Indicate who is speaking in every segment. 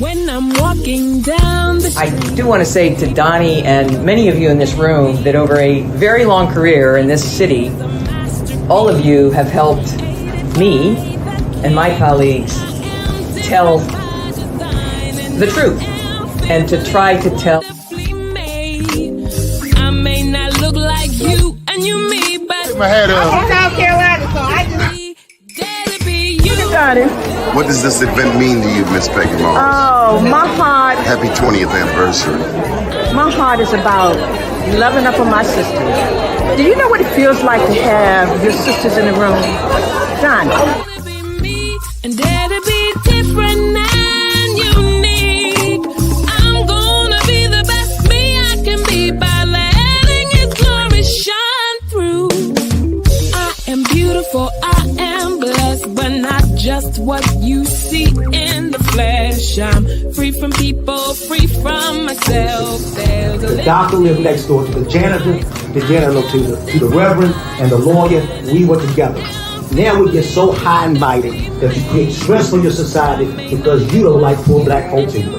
Speaker 1: When I'm walking down the
Speaker 2: I do want to say to Doni and many of you in this room that over a very long career in this city, all of you have helped me and my colleagues tell the truth and to try to tell.
Speaker 1: I may not look like you and you me, but
Speaker 3: my head up.
Speaker 4: I'm from South Carolina, so I just...
Speaker 3: What does this event mean to you, Miss Peggy Morris?
Speaker 4: Oh, my heart,
Speaker 3: Happy 20th anniversary.
Speaker 4: my heart is about loving up on my sisters. Do you know what it feels like to have your sisters in the room? Johnny.
Speaker 1: And dare to be different and unique. I'm gonna be the best me I can be by letting His glory shine through. I am beautiful, I am blessed, but not just what you see in the flesh. I'm free from people, free from myself. There's a
Speaker 5: The doctor lived next door to the janitor, to the reverend, and the lawyer. We were together. Now we get so high and mighty that you create stress for your society because you don't like poor black folks either.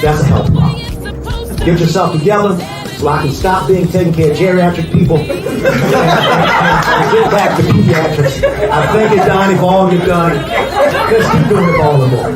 Speaker 5: That's a health problem. Get yourself together so I can stop being taking care of geriatric people and get back to pediatrics. I thank you, Donnie, for all you've done. Let's keep doing it for all the more.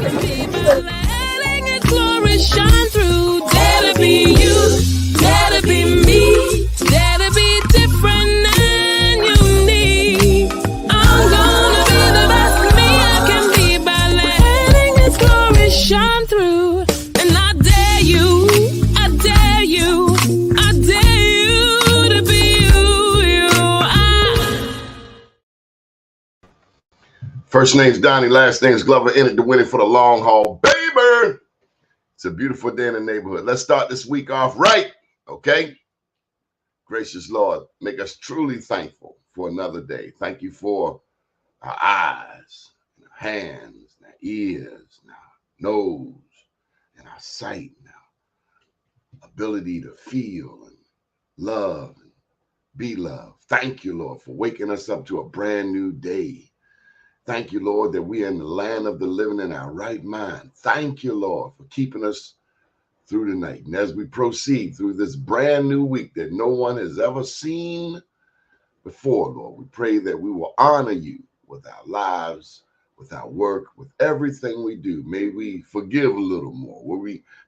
Speaker 1: letting His glory shine through. Dare to be you, dare to be me, dare to be different and unique. I'm gonna be the best me I can be by letting His glory shine through. And I dare you, I dare you, I dare you to be you.
Speaker 3: First name's Donnie, last name's Glover, in it to win it for the long haul, baby. It's a beautiful day in the neighborhood. Let's start this week off right, okay? Gracious Lord, make us truly thankful for another day. Thank you for our eyes, and our hands, and our ears, and our nose, and our sight, and our ability to feel and love and be loved. Thank you, Lord, for waking us up to a brand new day. Thank you, Lord, that we are in the land of the living in our right mind. Thank you, Lord, for keeping us through the night. And as we proceed through this brand new week that no one has ever seen before, Lord, we pray that we will honor you with our lives, with our work, with everything we do. May we forgive a little more.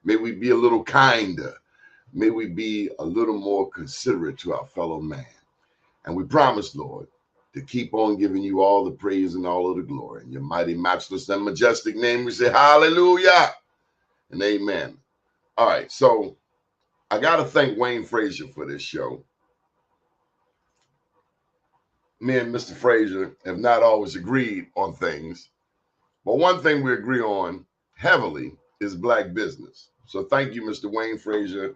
Speaker 3: May we be a little kinder. May we be a little more considerate to our fellow man. And we promise, Lord, to keep on giving you all the praise and all of the glory. In your mighty, matchless, and majestic name, we say hallelujah and amen. All right, so I got to thank Wayne Frazier for this show. Me and Mr. Frazier have not always agreed on things, but one thing we agree on heavily is black business. So thank you, Mr. Wayne Frazier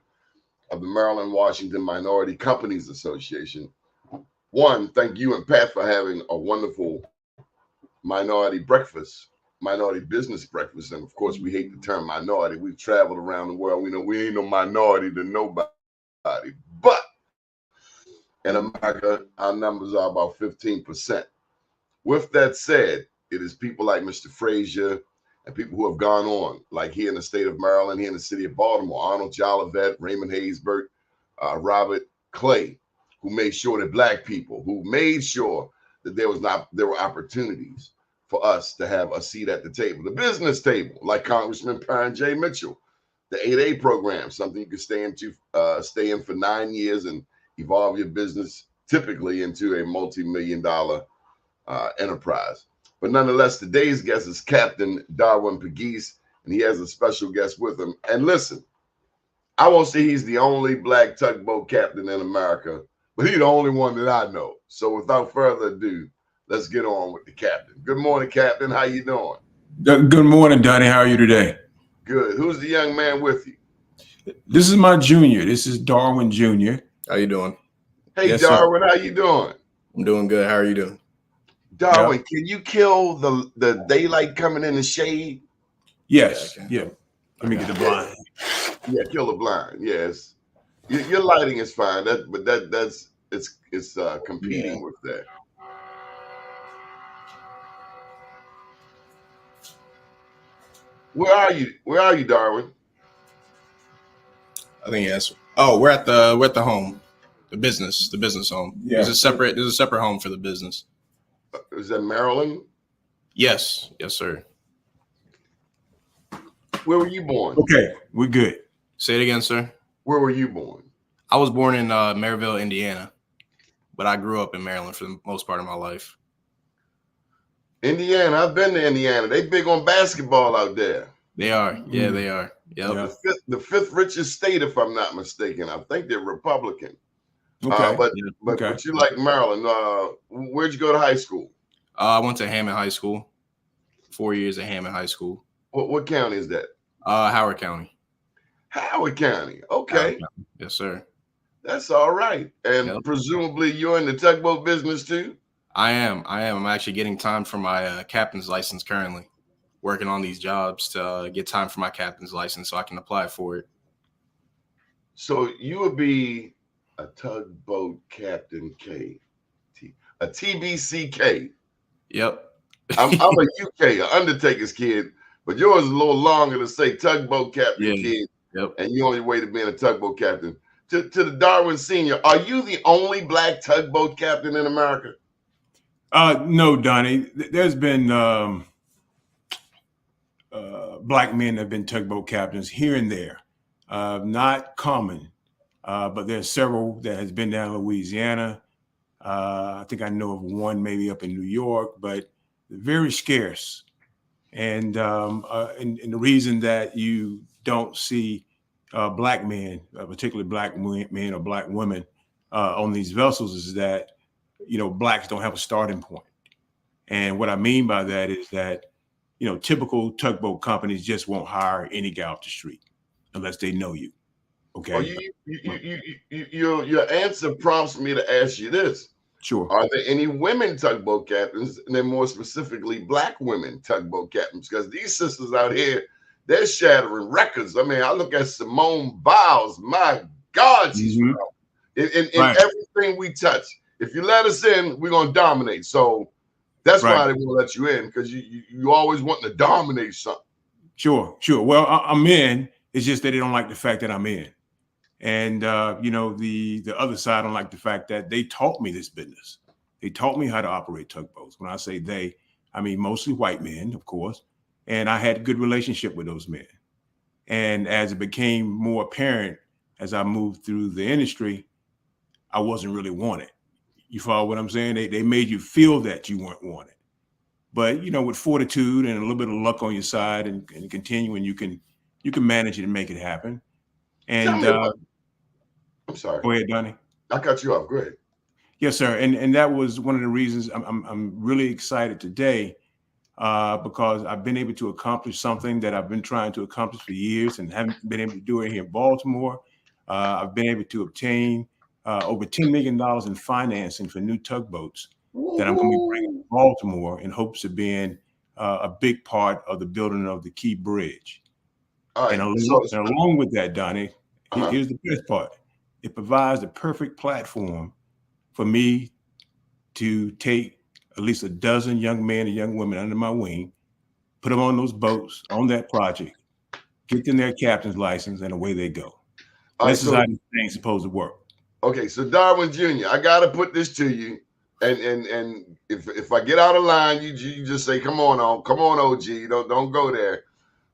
Speaker 3: of the Maryland-Washington Minority Companies Association. One, thank you and Pat for having a wonderful minority business breakfast. And of course, we hate the term minority. We've traveled around the world. We know we ain't no minority to nobody. But in America, our numbers are about 15%. With that said, it is people like Mr. Frazier and people who have gone on, like here in the state of Maryland, here in the city of Baltimore, Arnold Jolivet, Raymond Haysbert, Robert Clay, who made sure that black people, who made sure that there were opportunities for us to have a seat at the table, the business table, like Congressman Perrin J. Mitchell, the 8A program, something you can stay in for 9 years and evolve your business typically into a multi-million-dollar enterprise. But nonetheless, today's guest is Captain Darwin Peguese, and he has a special guest with him. And listen, I won't say he's the only black tugboat captain in America, but he's the only one that I know. So without further ado, let's get on with the captain. Good morning, Captain. How you doing?
Speaker 6: Good morning, Donnie. How are you today?
Speaker 3: Good. Who's the young man with you?
Speaker 6: This is my junior. This is Darwin Jr.
Speaker 7: How you doing?
Speaker 3: Hey,
Speaker 7: Yes,
Speaker 3: Darwin, how you doing?
Speaker 7: I'm doing good. How are you doing?
Speaker 3: Darwin, Can you kill the daylight coming in the shade?
Speaker 6: Yes. Yeah. Let me get the blind.
Speaker 3: Yeah, kill the blind. Yes. Your lighting is fine. It's competing with that. Where are you? Where are you, Darwin?
Speaker 7: I think yes. Oh, we're at the home, the business home.
Speaker 6: Yeah.
Speaker 7: There's a separate home for the business.
Speaker 3: Is that Maryland?
Speaker 7: Yes, sir.
Speaker 3: Where were you born?
Speaker 6: Okay, we're good.
Speaker 7: Say it again, sir.
Speaker 3: Where were you born?
Speaker 7: I was born in Maryville, Indiana, but I grew up in Maryland for the most part of my life.
Speaker 3: Indiana. I've been to Indiana. They big on basketball out there.
Speaker 7: They are. Yeah, they are. Yep.
Speaker 6: Yeah.
Speaker 3: The fifth richest state, if I'm not mistaken. I think they're Republican.
Speaker 6: Okay.
Speaker 3: But you like Maryland. Where'd you go to high school?
Speaker 7: I went to Hammond High School. 4 years at Hammond High School.
Speaker 3: What county is that?
Speaker 7: Howard County.
Speaker 3: Howard County. Okay.
Speaker 7: Howard County. Yes, sir.
Speaker 3: That's all right. And presumably you're in the tugboat business too?
Speaker 7: I am. I'm actually getting time for my captain's license currently. Working on these jobs to get time for my captain's license so I can apply for it.
Speaker 3: So you would be a tugboat captain a TBCK.
Speaker 7: Yep.
Speaker 3: I'm a UK, an Undertaker's kid, but yours is a little longer to say tugboat captain kid.
Speaker 7: Yep.
Speaker 3: And you're on your way to being a tugboat captain. To the Darwin Senior, are you the only black tugboat captain in America?
Speaker 6: No, Donnie. There's been black men that have been tugboat captains here and there. Not common, but there's several that has been down in Louisiana. I think I know of one maybe up in New York, but very scarce. And the reason that you don't see black men, particularly black men or black women on these vessels is that, blacks don't have a starting point. And what I mean by that is that, typical tugboat companies just won't hire any guy off the street unless they know you. Okay.
Speaker 3: Your answer prompts me to ask you this.
Speaker 6: Sure.
Speaker 3: Are there any women tugboat captains, and then more specifically black women tugboat captains? Because these sisters out here, they're shattering records. I mean, I look at Simone Biles. My God, she's in everything we touch. If you let us in, we're gonna dominate. So that's why they won't let you in, because you always want to dominate something.
Speaker 6: Sure. Well, I'm in. It's just that they don't like the fact that I'm in. And, the other side don't like the fact that they taught me this business. They taught me how to operate tugboats. When I say they, I mean mostly white men, of course. And I had a good relationship with those men. And as it became more apparent as I moved through the industry, I wasn't really wanted. You follow what I'm saying? They made you feel that you weren't wanted. But, with fortitude and a little bit of luck on your side and continuing, you can manage it and make it happen. And
Speaker 3: I'm sorry.
Speaker 6: Go ahead, Donnie.
Speaker 3: I cut you off. Go ahead.
Speaker 6: Yes, sir. And that was one of the reasons I'm really excited today because I've been able to accomplish something that I've been trying to accomplish for years and haven't been able to do it here in Baltimore. I've been able to obtain over $10 million in financing for new tugboats that I'm going to be bringing to Baltimore in hopes of being a big part of the building of the Key Bridge.
Speaker 3: All right.
Speaker 6: And along with that, Donnie, here's the best part. It provides the perfect platform for me to take at least a dozen young men and young women under my wing, put them on those boats, on that project, get them their captain's license, and away they go. This is how this thing's supposed to work.
Speaker 3: Okay, so Darwin Jr., I got to put this to you. And if I get out of line, you just say, come on, OG, don't go there.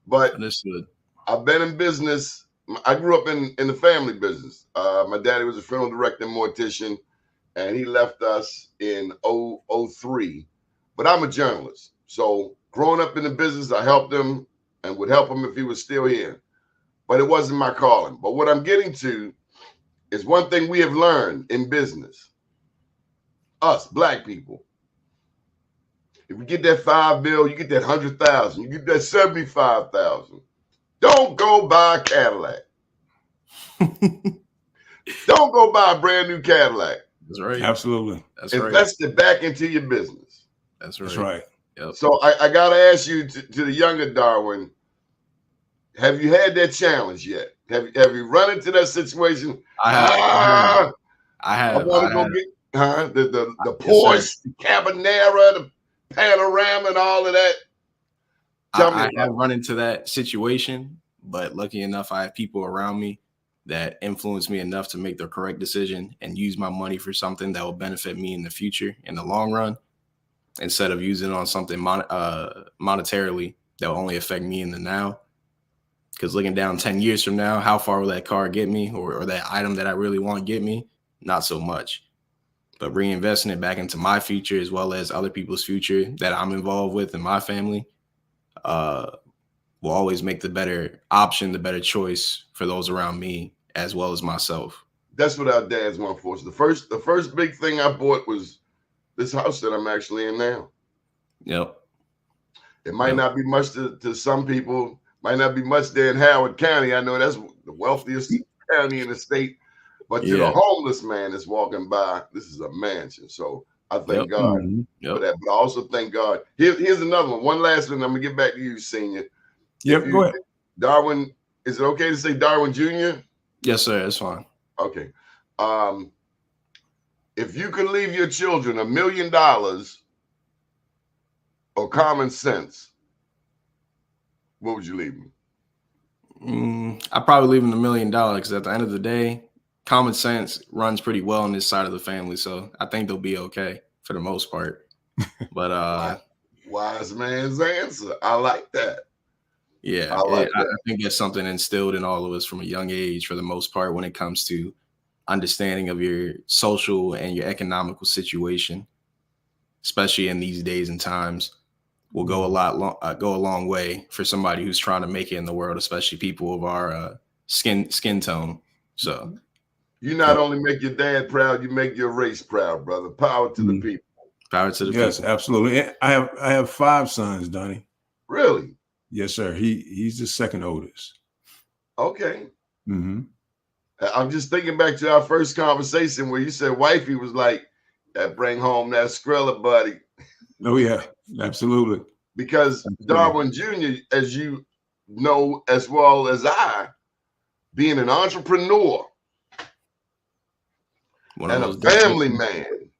Speaker 3: But
Speaker 7: understood.
Speaker 3: I've been in business. I grew up in the family business. My daddy was a funeral director and mortician, and he left us in 2003. But I'm a journalist. So growing up in the business, I helped him and would help him if he was still here. But it wasn't my calling. But what I'm getting to is one thing we have learned in business. Us, black people. If you get that $5 million, you get that 100,000, you get that 75,000. Don't go buy a Cadillac. Don't go buy a brand new Cadillac.
Speaker 7: That's right.
Speaker 6: Absolutely.
Speaker 7: That's right.
Speaker 3: Invest it back into your business.
Speaker 7: That's right.
Speaker 6: That's right.
Speaker 7: Yep.
Speaker 3: So I got to ask you, to the younger Darwin, have you had that challenge yet? Have you run into that situation?
Speaker 7: I have.
Speaker 3: I want to go get the Porsche, the Cabanera, the Panorama, and all of that.
Speaker 7: I have run into that situation, but lucky enough, I have people around me that influence me enough to make the correct decision and use my money for something that will benefit me in the future, in the long run, instead of using it on something monetarily that will only affect me in the now. Because looking down 10 years from now, how far will that car get me, or that item that I really want get me? Not so much. But reinvesting it back into my future as well as other people's future that I'm involved with in my family will always make the better option, the better choice for those around me as well as myself.
Speaker 3: That's what our dads want for us. The first big thing I bought was this house that I'm actually in now.
Speaker 7: Yep.
Speaker 3: It might not be much to some people, might not be much there in Howard County. I know that's the wealthiest county in the state. But to the homeless man that's walking by, this is a mansion. So I thank God for that. But I also thank God. Here's another one. One last one. I'm going to get back to you, Senior.
Speaker 6: Yep, go ahead.
Speaker 3: Darwin, is it okay to say Darwin Jr.?
Speaker 7: Yes, sir. That's fine.
Speaker 3: Okay. If you could leave your children $1 million or common sense, what would you leave them?
Speaker 7: I'd probably leave them $1 million because at the end of the day, common sense runs pretty well on this side of the family. So I think they'll be okay for the most part. But
Speaker 3: wise man's answer. I like that.
Speaker 7: Yeah, I think it's something instilled in all of us from a young age for the most part when it comes to understanding of your social and your economical situation, especially in these days and times, will go a long way for somebody who's trying to make it in the world, especially people of our skin tone. So
Speaker 3: you not only make your dad proud, you make your race proud, brother. Power to the people.
Speaker 7: Power to the people.
Speaker 6: Yes, absolutely. I have 5 sons, Donnie.
Speaker 3: Really?
Speaker 6: Yes, sir. He's the second oldest.
Speaker 3: Okay.
Speaker 6: Mm-hmm.
Speaker 3: I'm just thinking back to our first conversation where you said wifey was like, that bring home that Skrilla, buddy.
Speaker 6: Oh, yeah, absolutely.
Speaker 3: Because Darwin Jr., as you know as well as I, being an entrepreneur and a family man,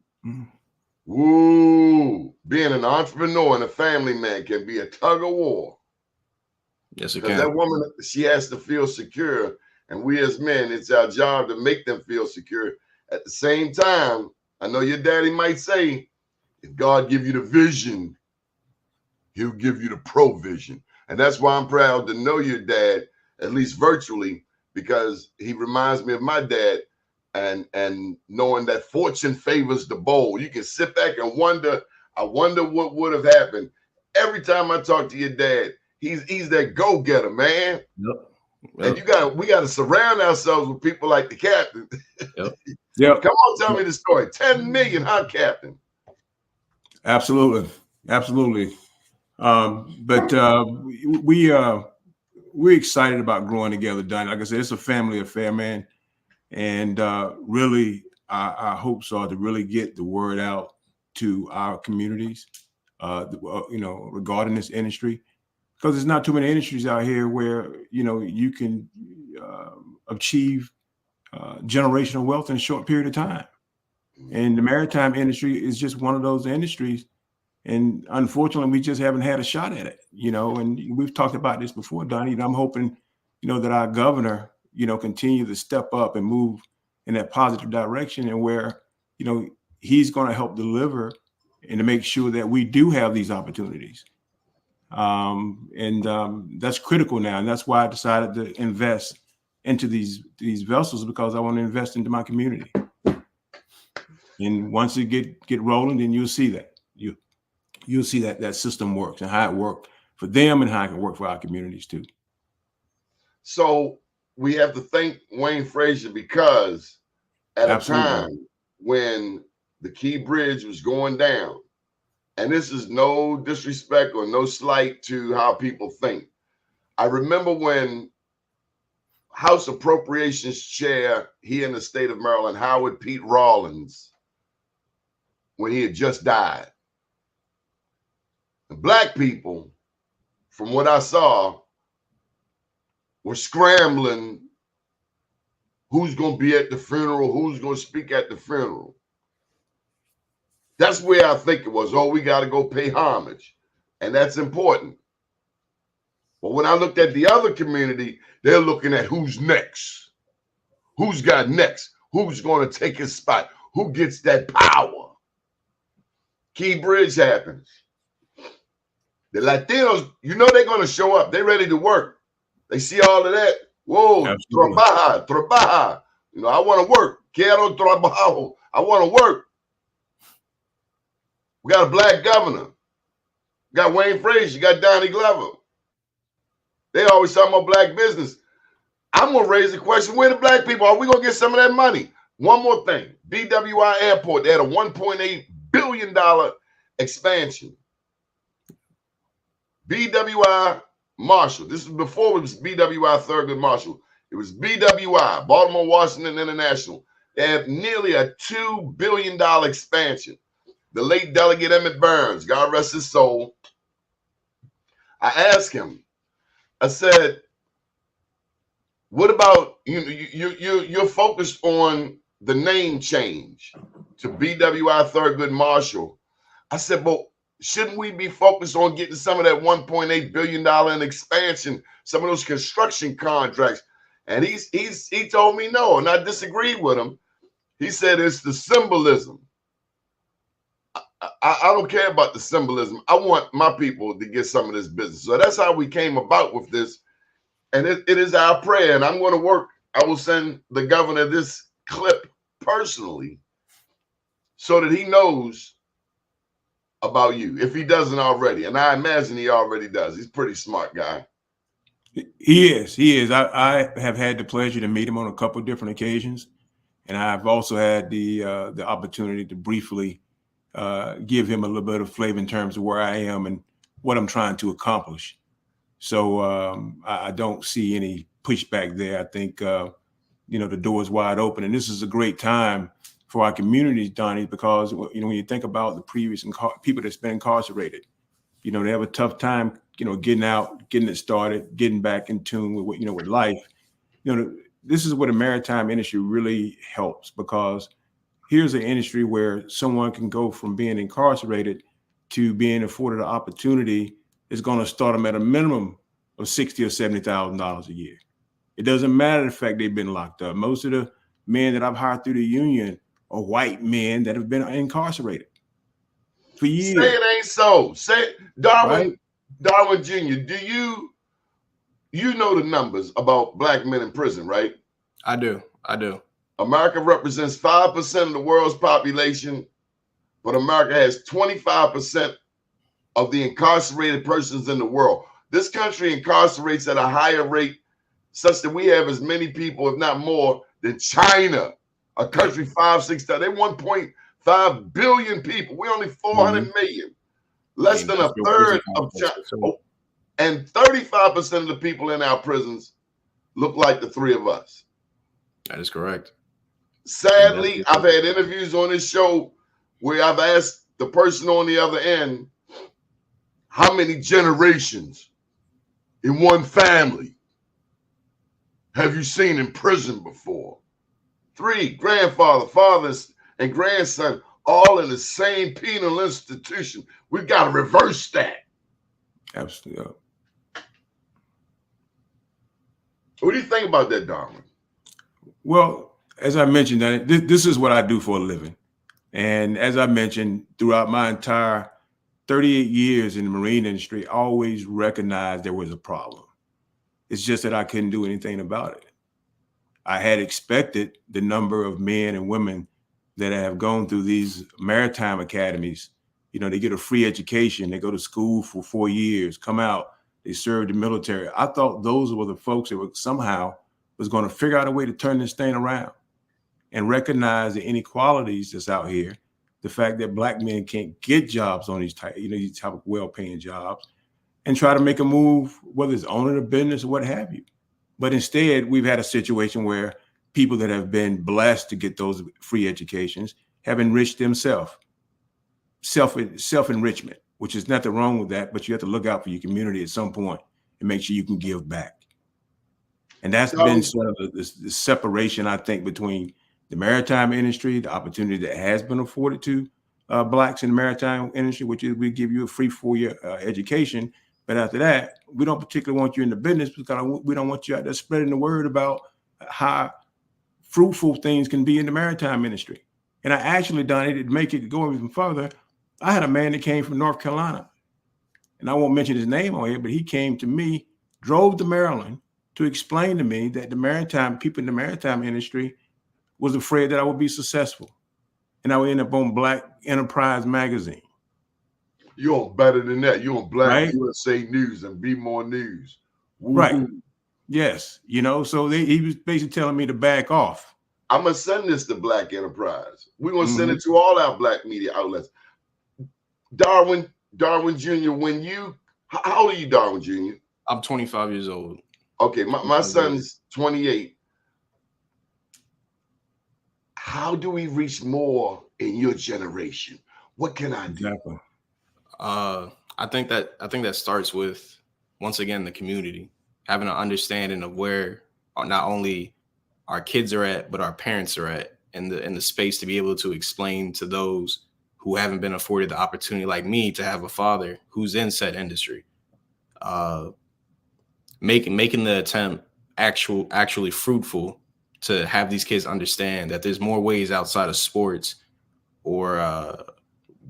Speaker 3: being an entrepreneur and a family man can be a tug of war.
Speaker 7: Yes, it can.
Speaker 3: Because that woman, she has to feel secure. And we as men, it's our job to make them feel secure. At the same time, I know your daddy might say, if God give you the vision, he'll give you the provision. And that's why I'm proud to know your dad, at least virtually, because he reminds me of my dad. And knowing that fortune favors the bold. You can sit back and wonder, I wonder what would have happened. Every time I talk to your dad, he's that go-getter, man.
Speaker 7: Yep.
Speaker 3: And we got to surround ourselves with people like the captain.
Speaker 6: Yep.
Speaker 3: Come on, tell me the story. 10 million, huh, Captain?
Speaker 6: Absolutely. But we're excited about growing together, Donnie. Like I said, it's a family affair, man. And really, our hopes are to really get the word out to our communities, regarding this industry. Because there's not too many industries out here where, you can achieve generational wealth in a short period of time. And the maritime industry is just one of those industries. And unfortunately, we just haven't had a shot at it, and we've talked about this before, Donnie. I'm hoping, that our governor, continue to step up and move in that positive direction, and where, he's going to help deliver and to make sure that we do have these opportunities. That's critical now. And that's why I decided to invest into these vessels, because I want to invest into my community. And once it get rolling, then you'll see that. You'll see that system works and how it worked for them and how it can work for our communities too. So
Speaker 3: we have to thank Wayne Frazier, because at a time when the Key Bridge was going down, and this is no disrespect or no slight to how people think. I remember when House Appropriations Chair here in the state of Maryland, Howard Pete Rawlins, when he had just died. The Black people, from what I saw, were scrambling. Who's going to be at the funeral? Who's going to speak at the funeral? That's where I think it was. Oh, we got to go pay homage. And that's important. But when I looked at the other community, they're looking at who's next. Who's got next? Who's going to take his spot? Who gets that power? Key Bridge happens. The Latinos, you know they're going to show up. They're ready to work. They see all of that. Whoa,
Speaker 6: Absolutely.
Speaker 3: trabaja. You know, I want to work. Quiero trabajo. I want to work. We got a black governor. We got Wayne Frazier. You got Donnie Glover. They always talking about black business. I'm going to raise the question, where the black people? Are we going to get some of that money? One more thing. BWI Airport, they had a $1.8 billion expansion. BWI Marshall. This was before it was BWI Thurgood Marshall. It was BWI, Baltimore Washington International. They have nearly a $2 billion expansion. The late Delegate Emmett Burns, God rest his soul. I asked him, I said, what about you're focused on the name change to BWI Thurgood Marshall? I said, but shouldn't we be focused on getting some of that $1.8 billion in expansion, some of those construction contracts? And he told me no, and I disagreed with him. He said it's the symbolism. I don't care about the symbolism. I want my people to get some of this business. So that's how we came about with this. And it is our prayer. And I'm going to work. I will send the governor this clip personally so that he knows about you, if he doesn't already. And I imagine he already does. He's a pretty smart guy.
Speaker 6: He is. I have had the pleasure to meet him on a couple of different occasions. And I've also had the opportunity to briefly give him a little bit of flavor in terms of where I am and what I'm trying to accomplish. So I don't see any pushback there. I think, the door is wide open. And this is a great time for our communities, Donnie, because, when you think about the previous people that's been incarcerated, they have a tough time, getting out, getting it started, getting back in tune with, with life. This is where the maritime industry really helps, because here's an industry where someone can go from being incarcerated to being afforded an opportunity is going to start them at a minimum of $60,000 or $70,000 a year. It doesn't matter the fact they've been locked up. Most of the men that I've hired through the union are white men that have been incarcerated for years.
Speaker 3: Say it ain't so. Say, Darwin,
Speaker 6: Right?
Speaker 3: Darwin Jr., do you know the numbers about black men in prison, right?
Speaker 7: I do.
Speaker 3: America represents 5% of the world's population, but America has 25% of the incarcerated persons in the world. This country incarcerates at a higher rate, such that we have as many people, if not more, than China, a country 5-6 times. They 1.5 billion people. We're only 400 million, less than a third of China. And 35% of the people in our prisons look like the three of us.
Speaker 7: That is correct.
Speaker 3: Sadly, I've had interviews on this show where I've asked the person on the other end, how many generations in one family have you seen in prison before? 3 grandfather, fathers, and grandson, all in the same penal institution. We've got to reverse that.
Speaker 6: Absolutely.
Speaker 3: What do you think about that, Darwin?
Speaker 6: Well, as I mentioned, this is what I do for a living. And as I mentioned, throughout my entire 38 years in the marine industry, I always recognized there was a problem. It's just that I couldn't do anything about it. I had expected the number of men and women that have gone through these maritime academies. They get a free education. They go to school for 4 years, come out, they serve the military. I thought those were the folks that were somehow was going to figure out a way to turn this thing around and recognize the inequalities that's out here. The fact that black men can't get jobs on these type of well-paying jobs, and try to make a move, whether it's owning a business or what have you. But instead, we've had a situation where people that have been blessed to get those free educations have enriched themselves. Self-enrichment, which is nothing wrong with that, but you have to look out for your community at some point and make sure you can give back. And that's been sort of the separation, I think, between the maritime industry, the opportunity that has been afforded to blacks in the maritime industry, which is we give you a free 4-year education, But after that, we don't particularly want you in the business because we don't want you out there spreading the word about how fruitful things can be in the maritime industry. And I actually done it to make it go even further. I had a man that came from North Carolina, and I won't mention his name on here, but he came to me, drove to Maryland to explain to me that the maritime people in the maritime industry was afraid that I would be successful, and I would end up on Black Enterprise magazine.
Speaker 3: You're on better than that. You're on Black
Speaker 6: Right?
Speaker 3: USA News and Be More News.
Speaker 6: Right. Yes. You know, so he was basically telling me to back off.
Speaker 3: I'm going to send this to Black Enterprise. We're going to send it to all our Black media outlets. Darwin Jr., when you, how old are you, Darwin Jr.?
Speaker 7: I'm 25 years old.
Speaker 3: Okay, my son's 28. How do we reach more in your generation? What can I do?
Speaker 6: Exactly.
Speaker 7: I think that starts with, once again, the community having an understanding of where not only our kids are at, but our parents are at in the space to be able to explain to those who haven't been afforded the opportunity, like me, to have a father who's in said industry. Making the attempt actually fruitful to have these kids understand that there's more ways outside of sports or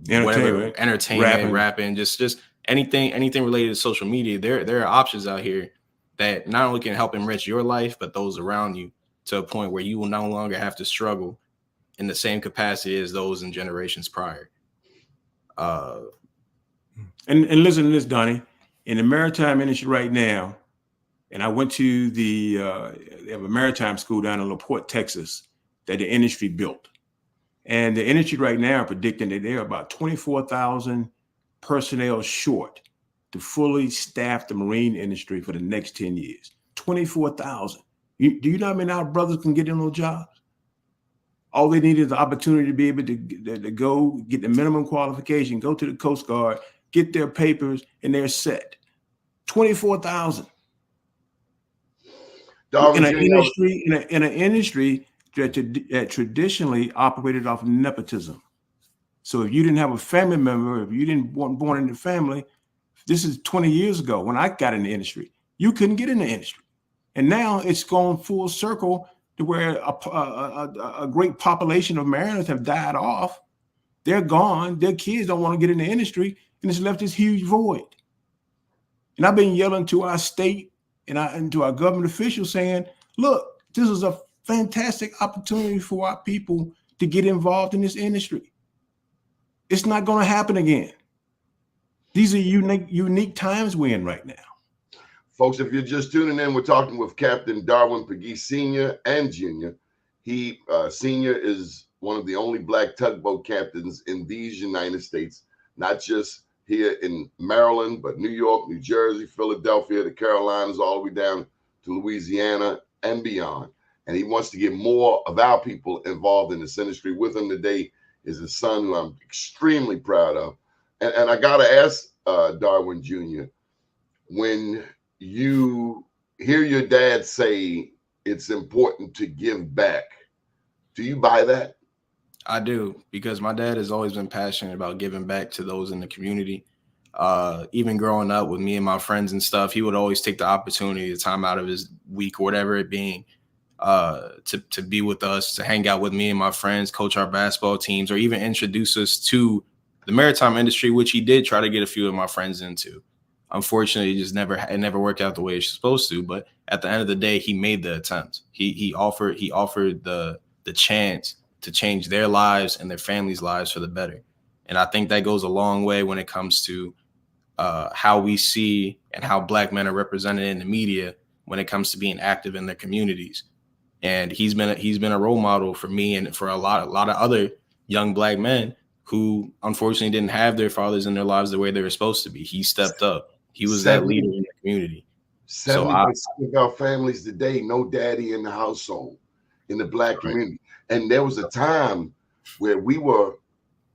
Speaker 7: entertainment, rapping, just anything related to social media. There are options out here that not only can help enrich your life, but those around you, to a point where you will no longer have to struggle in the same capacity as those in generations prior.
Speaker 6: And listen to this, Donnie. In the maritime industry right now, and I went to they have a maritime school down in LaPorte, Texas, that the industry built. And the industry right now are predicting that they're about 24,000 personnel short to fully staff the marine industry for the next 10 years. 24,000. Do you know how many our brothers can get in those jobs? All they need is the opportunity to be able to go get the minimum qualification, go to the Coast Guard, get their papers, and they're set. 24,000. In an industry that traditionally operated off nepotism. So if you didn't have a family member, if you didn't born in the family, this is 20 years ago when I got in the industry, you couldn't get in the industry. And now it's gone full circle to where a great population of mariners have died off. They're gone. Their kids don't want to get in the industry, and it's left this huge void. And I've been yelling to our state and to our government officials saying, look, this is a fantastic opportunity for our people to get involved in this industry. It's not going to happen again. These are unique times we're in right now.
Speaker 3: Folks, if you're just tuning in, we're talking with Captain Darwin Peguese Sr. and Jr. He, Sr., is one of the only Black tugboat captains in these United States, not just here in Maryland, but New York, New Jersey, Philadelphia, the Carolinas, all the way down to Louisiana and beyond. And he wants to get more of our people involved in this industry. With him today is his son, who I'm extremely proud of. And I got to ask Darwin Jr., when you hear your dad say it's important to give back, do you buy that?
Speaker 7: I do, because my dad has always been passionate about giving back to those in the community. Even growing up with me and my friends and stuff, he would always take the opportunity, the time out of his week or whatever it being, to be with us, to hang out with me and my friends, coach our basketball teams, or even introduce us to the maritime industry, which he did try to get a few of my friends into. Unfortunately, it never worked out the way it's supposed to. But at the end of the day, he made the attempt. He offered the chance to change their lives and their families' lives for the better. And I think that goes a long way when it comes to how we see and how Black men are represented in the media when it comes to being active in their communities. And he's been a role model for me and for a lot of other young Black men who unfortunately didn't have their fathers in their lives the way they were supposed to be. He stepped up. He was that leader in the community.
Speaker 3: 70% of our families today, no daddy in the household in the Black community. And there was a time where we were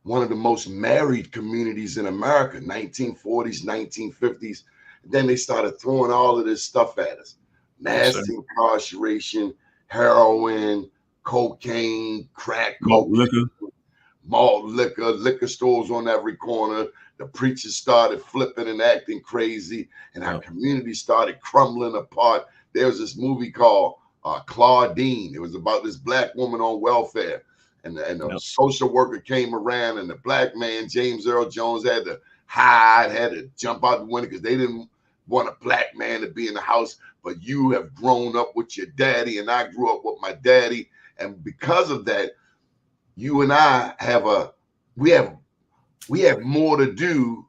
Speaker 3: one of the most married communities in America, 1940s, 1950s. Then they started throwing all of this stuff at us. Mass incarceration, heroin, cocaine, crack,
Speaker 6: liquor.
Speaker 3: malt liquor, liquor stores on every corner. The preachers started flipping and acting crazy, and our community started crumbling apart. There was this movie called Claudine. It was about this black woman on welfare, and the social worker came around, and the black man, James Earl Jones, had to hide, had to jump out the window because they didn't want a black man to be in the house. But you have grown up with your daddy, and I grew up with my daddy, and because of that, you and I have we have more to do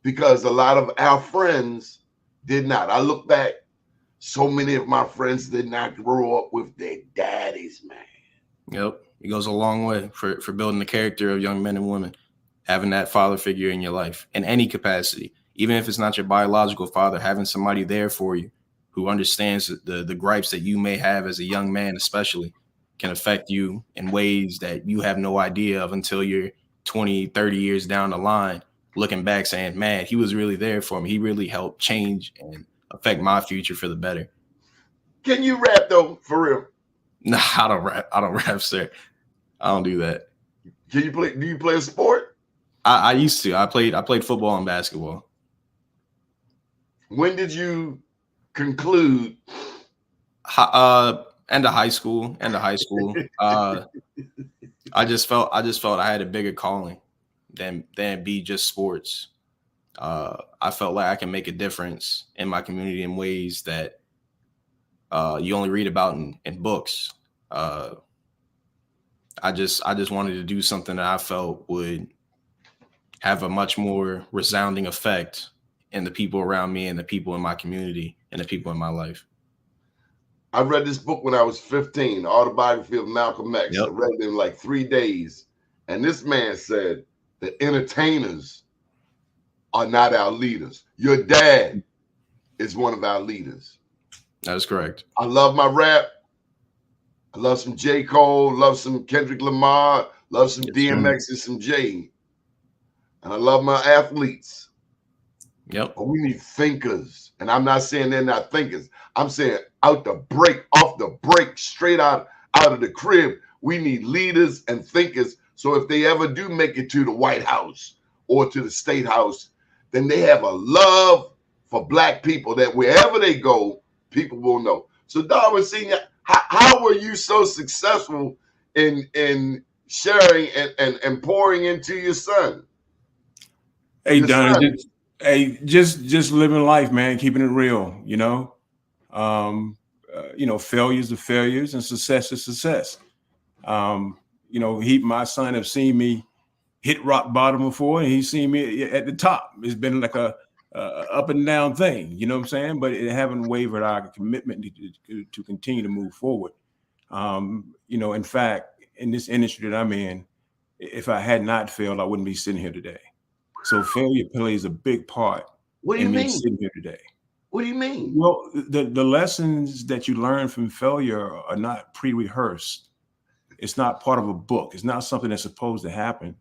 Speaker 3: because a lot of our friends did not. I look back, so many of my friends did not grow up with their daddies, man.
Speaker 7: Yep. It goes a long way for building the character of young men and women, having that father figure in your life in any capacity, even if it's not your biological father, having somebody there for you who understands the gripes that you may have as a young man, especially, can affect you in ways that you have no idea of until you're 20, 30 years down the line, looking back saying, man, he was really there for me. He really helped change and affect my future for the better.
Speaker 3: Can you rap though, for real?
Speaker 7: No, I don't rap. I don't rap, sir. I don't do that.
Speaker 3: Can you play? Do you play a sport?
Speaker 7: I used to. I played football and basketball.
Speaker 3: When did you conclude?
Speaker 7: End of high school. I just felt I had a bigger calling than be just sports. I felt like I can make a difference in my community in ways that you only read about in books. I just wanted to do something that I felt would have a much more resounding effect in the people around me and the people in my community and the people in my life.
Speaker 3: I read this book when I was 15, Autobiography of Malcolm X.
Speaker 7: Yep.
Speaker 3: I read it in like 3 days. And this man said that entertainers are not our leaders. Your dad is one of our leaders.
Speaker 7: That is correct.
Speaker 3: I love my rap. I love some J. Cole, love some Kendrick Lamar, love some DMX and some Jay. And I love my athletes.
Speaker 7: Yep.
Speaker 3: But we need thinkers. And I'm not saying they're not thinkers. I'm saying off the break, straight out of the crib, we need leaders and thinkers. So if they ever do make it to the White House or to the State House, then they have a love for Black people that wherever they go, people will know. So Darwin Sr., how were you so successful in sharing and pouring into your son?
Speaker 6: Hey, Doni, just living life, man, keeping it real, you know. Failures are failures and success is success. My son have seen me hit rock bottom before, and he's seen me at the top. It's been like a up and down thing, you know what I'm saying? But it haven't wavered our commitment to continue to move forward. In fact, in this industry that I'm in, if I had not failed, I wouldn't be sitting here today. So failure plays a big part in me sitting here today.
Speaker 3: What do you mean?
Speaker 6: Well, the lessons that you learn from failure are not pre-rehearsed. It's not part of a book. It's not something that's supposed to happen.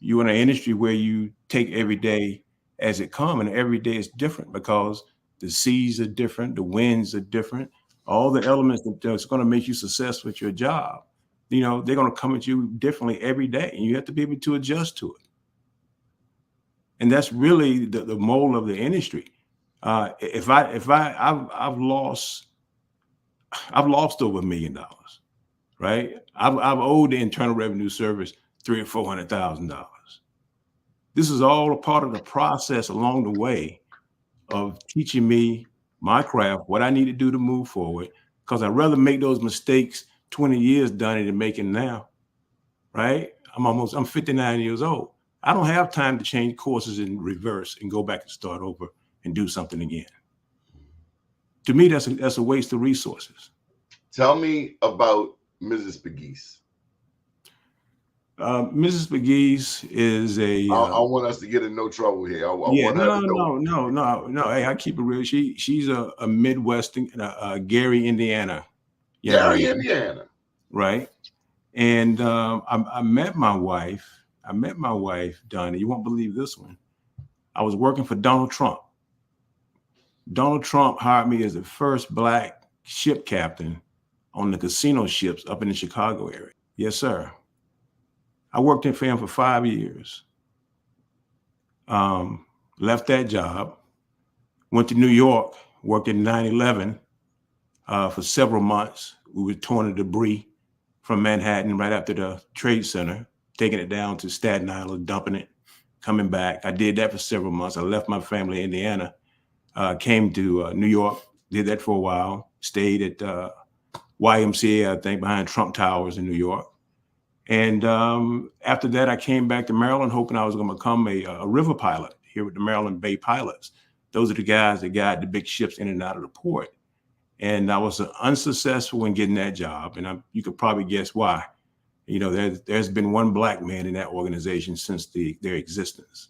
Speaker 6: You're in an industry where you take every day as it comes, and every day is different because the seas are different, the winds are different, all the elements that's going to make you successful at your job. They're going to come at you differently every day, and you have to be able to adjust to it. And that's really the mold of the industry. I've lost over $1 million, right? I've owed the Internal Revenue Service $300,000 or $400,000. This is all a part of the process along the way of teaching me my craft, what I need to do to move forward. Because I'd rather make those mistakes 20 years done than making now, right? I'm 59 years old. I don't have time to change courses in reverse and go back and start over and do something again. To me, that's a waste of resources.
Speaker 3: Tell me about Mrs. Peguese.
Speaker 6: Mrs. Peguese is a.
Speaker 3: I want us to get in no trouble here.
Speaker 6: No. Hey, I keep it real. She's a Midwestern, Gary, Indiana.
Speaker 3: Gary, Indiana.
Speaker 6: Right. And I met my wife. Doni. You won't believe this one. I was working for Donald Trump. Donald Trump hired me as the first Black ship captain on the casino ships up in the Chicago area. Yes, sir. I worked for him for 5 years. Left that job, went to New York, worked in 9/11 for several months. We were towing the debris from Manhattan right after the Trade Center, taking it down to Staten Island, dumping it, coming back. I did that for several months. I left my family in Indiana, came to New York, did that for a while, stayed at YMCA, I think, behind Trump Towers in New York. And after that, I came back to Maryland, hoping I was going to become a river pilot here with the Maryland Bay Pilots. Those are the guys that guide the big ships in and out of the port. And I was unsuccessful in getting that job. And you could probably guess why. You know, there's been one black man in that organization since their existence.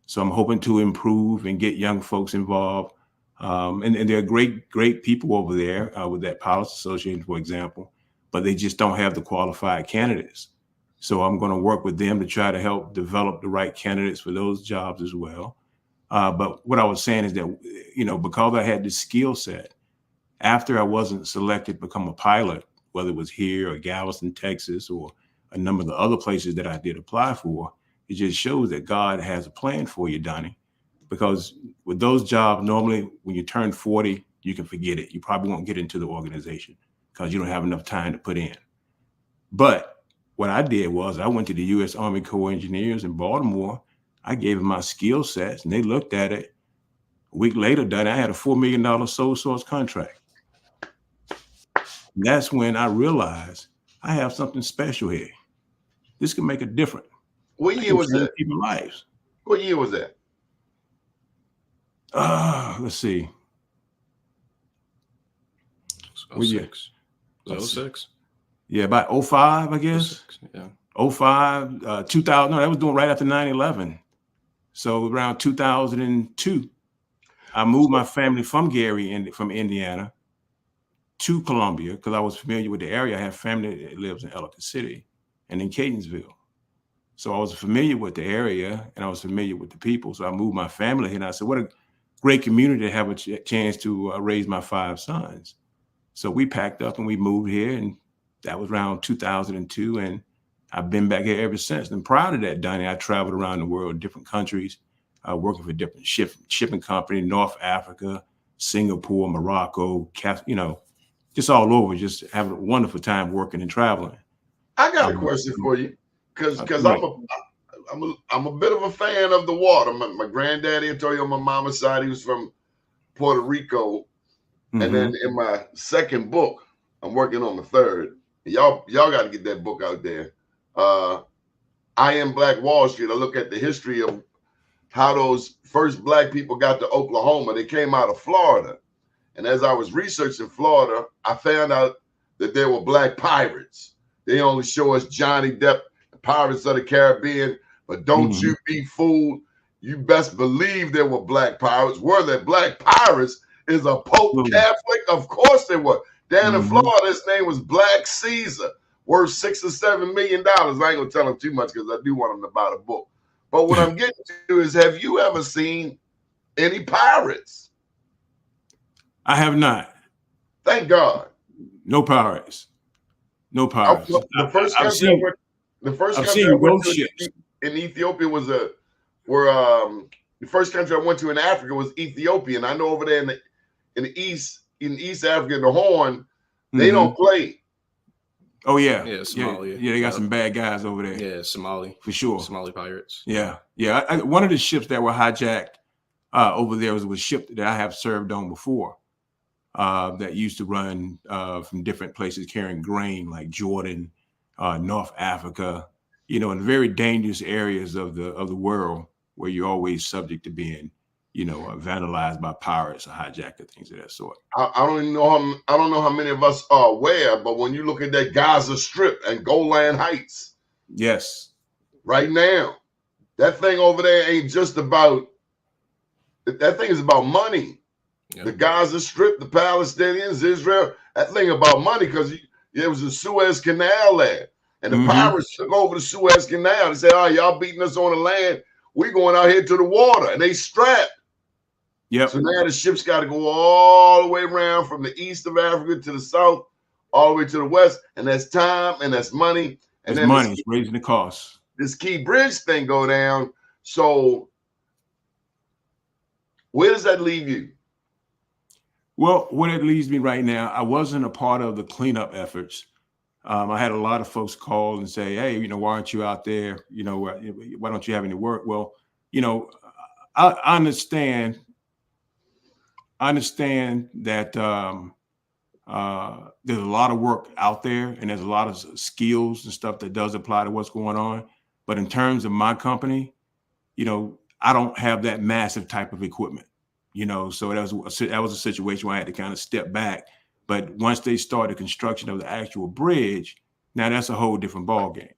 Speaker 6: So I'm hoping to improve and get young folks involved. And there are great people over there with that Pilots Association, for example, but they just don't have the qualified candidates. So I'm going to work with them to try to help develop the right candidates for those jobs as well. But what I was saying is that, you know, because I had this skill set, after I wasn't selected to become a pilot, whether it was here or Galveston, Texas, or a number of the other places that I did apply for, it just shows that God has a plan for you, Donnie. Because with those jobs, normally when you turn 40, you can forget it. You probably won't get into the organization because you don't have enough time to put in. But what I did was I went to the U.S. Army Corps of Engineers in Baltimore. I gave them my skill sets and they looked at it. A week later, Donnie, I had a $4 million sole source contract. And that's when I realized I have something special here. This can make a difference.
Speaker 3: What year was that?
Speaker 6: People's lives.
Speaker 3: What year was that?
Speaker 6: Let's see.
Speaker 7: 06. 06?
Speaker 6: Yeah, about 05, I guess.
Speaker 7: 06, yeah.
Speaker 6: 05, 2000. No, that was doing right after 9/11. So around 2002, I moved my family from Gary, from Indiana, to Columbia because I was familiar with the area. I have family that lives in Ellicott City and in Catonsville. So I was familiar with the area and I was familiar with the people. So I moved my family here and I said, what a great community to have a chance to raise my 5 sons. So we packed up and we moved here, and that was around 2002. And I've been back here ever since. And prior to that, Donnie, I traveled around the world, different countries, working for different shipping companies, North Africa, Singapore, Morocco, you know, just all over, just having a wonderful time working and traveling.
Speaker 3: I got a question for you, because I'm a bit of a fan of the water. My granddaddy, I told you on my mama's side, he was from Puerto Rico. Mm-hmm. And then in my second book, I'm working on the third. Y'all got to get that book out there. I Am Black Wall Street. I look at the history of how those first black people got to Oklahoma. They came out of Florida. And as I was researching Florida, I found out that there were black pirates. They only show us Johnny Depp, the Pirates of the Caribbean, but don't you be fooled. You best believe there were black pirates. Were there black pirates? Is a Pope Catholic? Of course there were. Down in Florida, his name was Black Caesar, worth $6 or $7 million. I ain't gonna tell him too much because I do want him to buy the book. But what I'm getting to is, have you ever seen any pirates?
Speaker 6: I have not.
Speaker 3: Thank God.
Speaker 6: No pirates. No pirates.
Speaker 3: The first country I went to in Ethiopia was the first country I went to in Africa was Ethiopia. And I know over there in East Africa, in the Horn, they don't play.
Speaker 6: Oh yeah,
Speaker 7: yeah, Somalia.
Speaker 6: Yeah, they got some bad guys over there.
Speaker 7: Yeah, Somali
Speaker 6: for sure.
Speaker 7: Somali pirates.
Speaker 6: Yeah. One of the ships that were hijacked over there was a ship that I have served on before. That used to run from different places carrying grain, like Jordan, North Africa, you know, in very dangerous areas of the world where you're always subject to being, you know, vandalized by pirates or hijacked or things of that sort.
Speaker 3: I don't know how many of us are aware, but when you look at that Gaza Strip and Golan Heights,
Speaker 6: yes,
Speaker 3: right now, that thing over there ain't just about. That thing is about money. Yep. The Gaza Strip, the Palestinians, Israel, that thing about money, because there was a Suez Canal there. And the pirates took over the Suez Canal. They said, oh, y'all beating us on the land. We're going out here to the water. And they strapped.
Speaker 6: Yep.
Speaker 3: So now the ships got to go all the way around from the east of Africa to the south, all the way to the west. And that's time and that's money. And
Speaker 6: it's money. It's raising the costs.
Speaker 3: this Key Bridge thing go down. So where does that leave you?
Speaker 6: Well, what it leaves me right now, I wasn't a part of the cleanup efforts. I had a lot of folks call and say, hey, why aren't you out there? Why don't you have any work? Well, I understand that there's a lot of work out there and there's a lot of skills and stuff that does apply to what's going on. But in terms of my company, I don't have that massive type of equipment, so that was a situation where I had to kind of step back. But once they started construction of the actual bridge, now that's a whole different ballgame.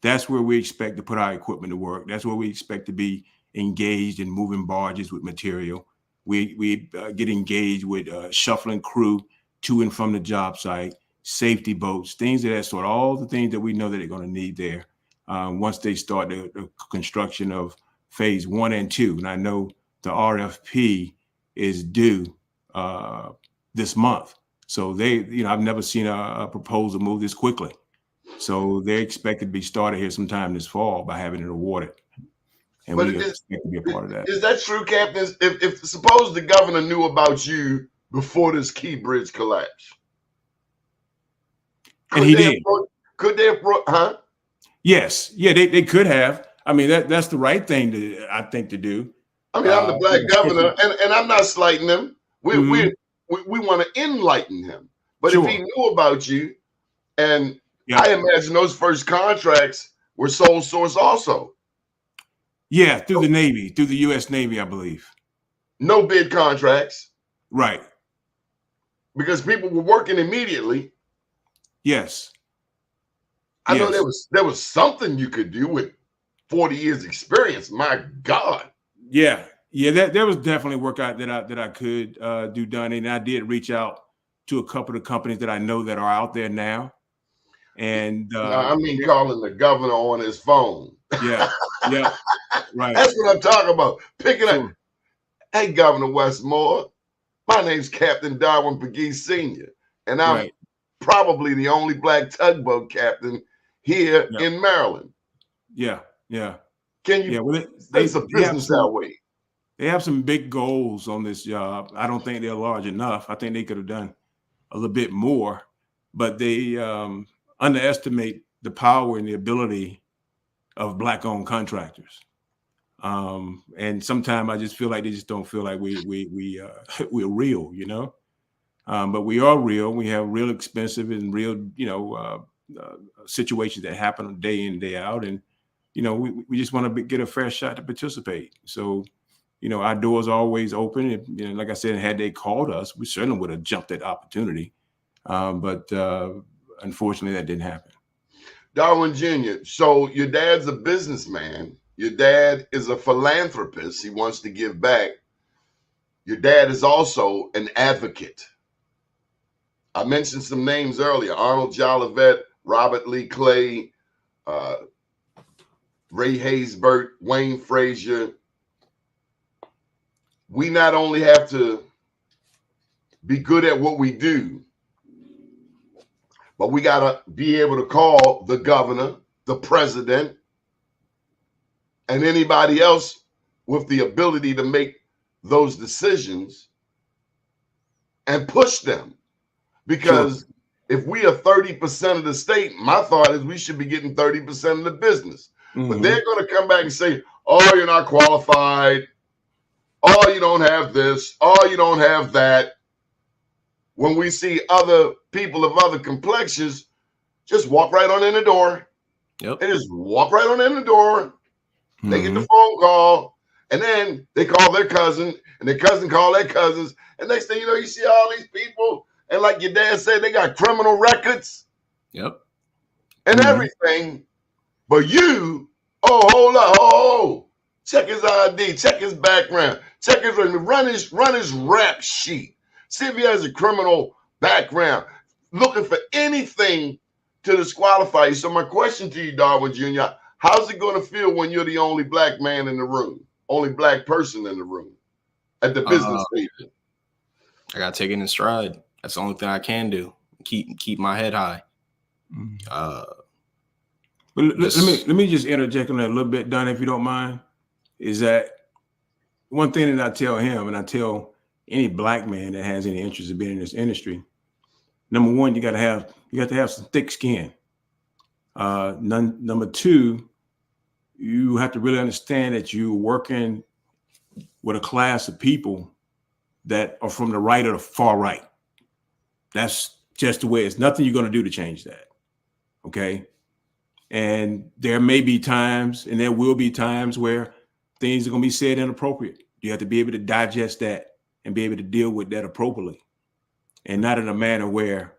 Speaker 6: That's where we expect to put our equipment to work. That's where we expect to be engaged in moving barges with material. We get engaged with shuffling crew to and from the job site, safety boats, things of that sort, all the things that we know that they're going to need there once they start the construction of phase 1 and 2. And I know the RFP is due this month. So I've never seen a proposal move this quickly. So they're expected to be started here sometime this fall by having it awarded. And we expect to be a part of that.
Speaker 3: Is that true, Captain? If suppose the governor knew about you before this Key Bridge collapse,
Speaker 6: and he did.
Speaker 3: Could they have brought? Huh?
Speaker 6: Yes. Yeah. They could have. I mean, that's the right thing I think to do.
Speaker 3: I mean, I'm the black governor, and I'm not slighting him. We want to enlighten him. But if he knew about you, and I imagine those first contracts were sole source also.
Speaker 6: Yeah, through the Navy, through the U.S. Navy, I believe.
Speaker 3: No bid contracts.
Speaker 6: Right.
Speaker 3: Because people were working immediately.
Speaker 6: Yes.
Speaker 3: I know there was something you could do with 40 years experience. My God.
Speaker 6: Yeah. There was definitely work out that I could do, Doni, and I did reach out to a couple of companies that I know that are out there now. And
Speaker 3: calling the governor on his phone.
Speaker 6: Yeah. Right.
Speaker 3: That's what I'm talking about. Picking up. Hey, Governor Westmore, my name's Captain Darwin Peguese Sr., and I'm probably the only black tugboat captain here in Maryland.
Speaker 6: Yeah.
Speaker 3: Can you take some business that way?
Speaker 6: They have some big goals on this job. I don't think they're large enough. I think they could have done a little bit more, but they underestimate the power and the ability of black-owned contractors. And sometimes I just feel like they just don't feel like we're real, but we are real. We have real expensive and real, situations that happen day in, day out. And, we just want to get a fair shot to participate. So, our doors are always open. And, like I said, had they called us, we certainly would have jumped that opportunity. But unfortunately, that didn't happen.
Speaker 3: Darwin Jr., so your dad's a businessman. Your dad is a philanthropist. He wants to give back. Your dad is also an advocate. I mentioned some names earlier: Arnold Jolivet, Robert Lee Clay, Ray Haysbert, Wayne Frazier. We not only have to be good at what we do, but we got to be able to call the governor, the president, and anybody else with the ability to make those decisions and push them. Because if we are 30% of the state, my thought is we should be getting 30% of the business. But they're going to come back and say, oh, you're not qualified. Oh, you don't have this. Oh, you don't have that. When we see other people of other complexions, just walk right on in the door.
Speaker 7: Yep.
Speaker 3: They just walk right on in the door. They get the phone call, and then they call their cousin, and their cousin call their cousins. And next thing you know, you see all these people, and like your dad said, they got criminal records.
Speaker 7: Yep.
Speaker 3: And everything. But you, hold up, check his ID, check his background, check his run his rap sheet. See if he has a criminal background. Looking for anything to disqualify you. So my question to you, Darwin Jr., how's it going to feel when you're the only black man in the room, only black person in the room at the business table?
Speaker 7: I got to take it in stride. That's the only thing I can do. Keep my head high.
Speaker 6: But let me just interject on that a little bit, Don, if you don't mind. Is that one thing that I tell him, and I tell any black man that has any interest in being in this industry? Number one, you got to have some thick skin. Number two, you have to really understand that you're working with a class of people that are from the right or the far right. That's just the way it's nothing you're going to do to change that. Okay. And there may be times, and there will be times where things are going to be said inappropriate. You have to be able to digest that and be able to deal with that appropriately, and not in a manner where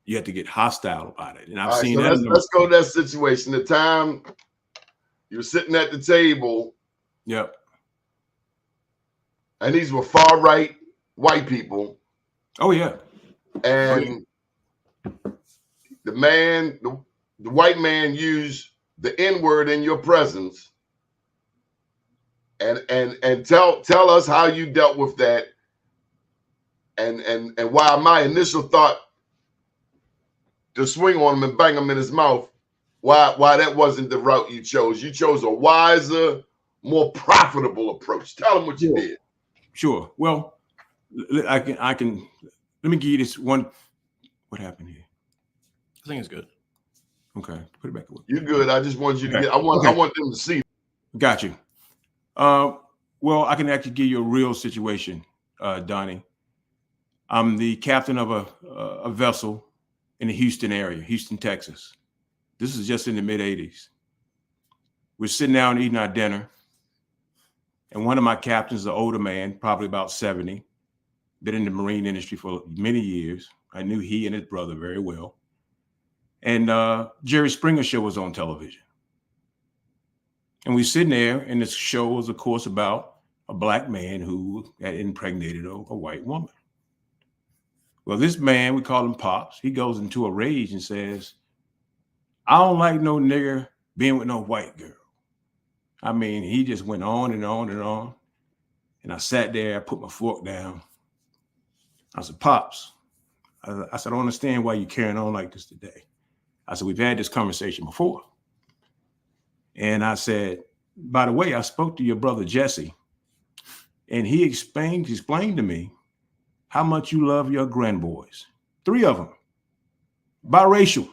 Speaker 6: you have to get hostile about it. And I've seen that.
Speaker 3: Let's go to that situation. The time you're sitting at the table.
Speaker 6: Yep.
Speaker 3: And these were far right white people.
Speaker 6: Oh yeah.
Speaker 3: And the white man used the N-word in your presence. And tell us how you dealt with that, and why my initial thought to swing on him and bang him in his mouth, why that wasn't the route you chose. You chose a wiser, more profitable approach. Tell them what you did.
Speaker 6: Sure. Well, I can let me give you this one. What happened here?
Speaker 7: I think it's good.
Speaker 6: Okay, put it back away.
Speaker 3: You're good. I just want you to get. I want them to see.
Speaker 6: Got you. Well, I can actually give you a real situation, Donnie. I'm the captain of a vessel in the Houston area, Houston, Texas. This is just in the mid-'80s. We're sitting down eating our dinner, and one of my captains, an older man, probably about 70, been in the marine industry for many years. I knew he and his brother very well. And Jerry Springer show was on television. And we sitting there, and this show was, of course, about a black man who had impregnated a white woman. Well, this man, we call him Pops, he goes into a rage and says, I don't like no nigger being with no white girl. I mean, he just went on and on and on. And I sat there, I put my fork down. I said, Pops, I said, I don't understand why you're carrying on like this today. I said, we've had this conversation before. And I said, by the way, I spoke to your brother, Jesse, and he explained to me how much you love your grandboys, 3 of them, biracial.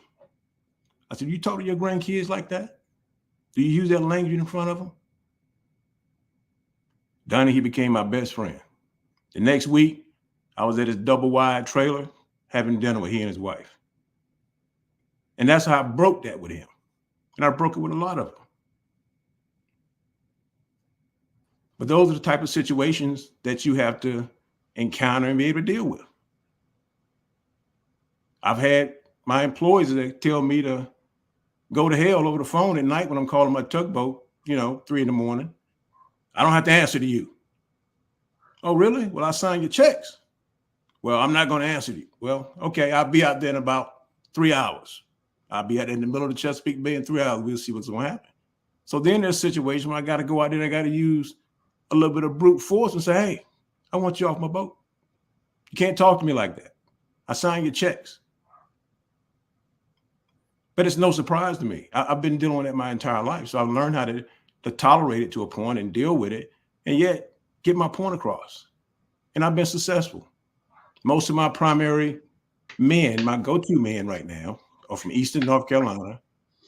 Speaker 6: I said, you talk to your grandkids like that? Do you use that language in front of them? Donnie, he became my best friend. The next week, I was at his double-wide trailer having dinner with he and his wife. And that's how I broke that with him. And I broke it with a lot of them. But those are the type of situations that you have to encounter and be able to deal with. I've had my employees that tell me to go to hell over the phone at night when I'm calling my tugboat, 3 a.m. I don't have to answer to you. Oh, really? Well, I sign your checks. Well, I'm not going to answer to you. Well, okay, I'll be out there in about 3 hours. I'll be out in the middle of the Chesapeake Bay in 3 hours. We'll see what's going to happen. So then there's a situation where I got to go out there and I got to use a little bit of brute force and say, hey, I want you off my boat. You can't talk to me like that. I sign your checks. But it's no surprise to me. I've been dealing with that my entire life. So I've learned how to tolerate it to a point and deal with it and yet get my point across. And I've been successful. Most of my primary men, my go-to men right now, are from Eastern North Carolina,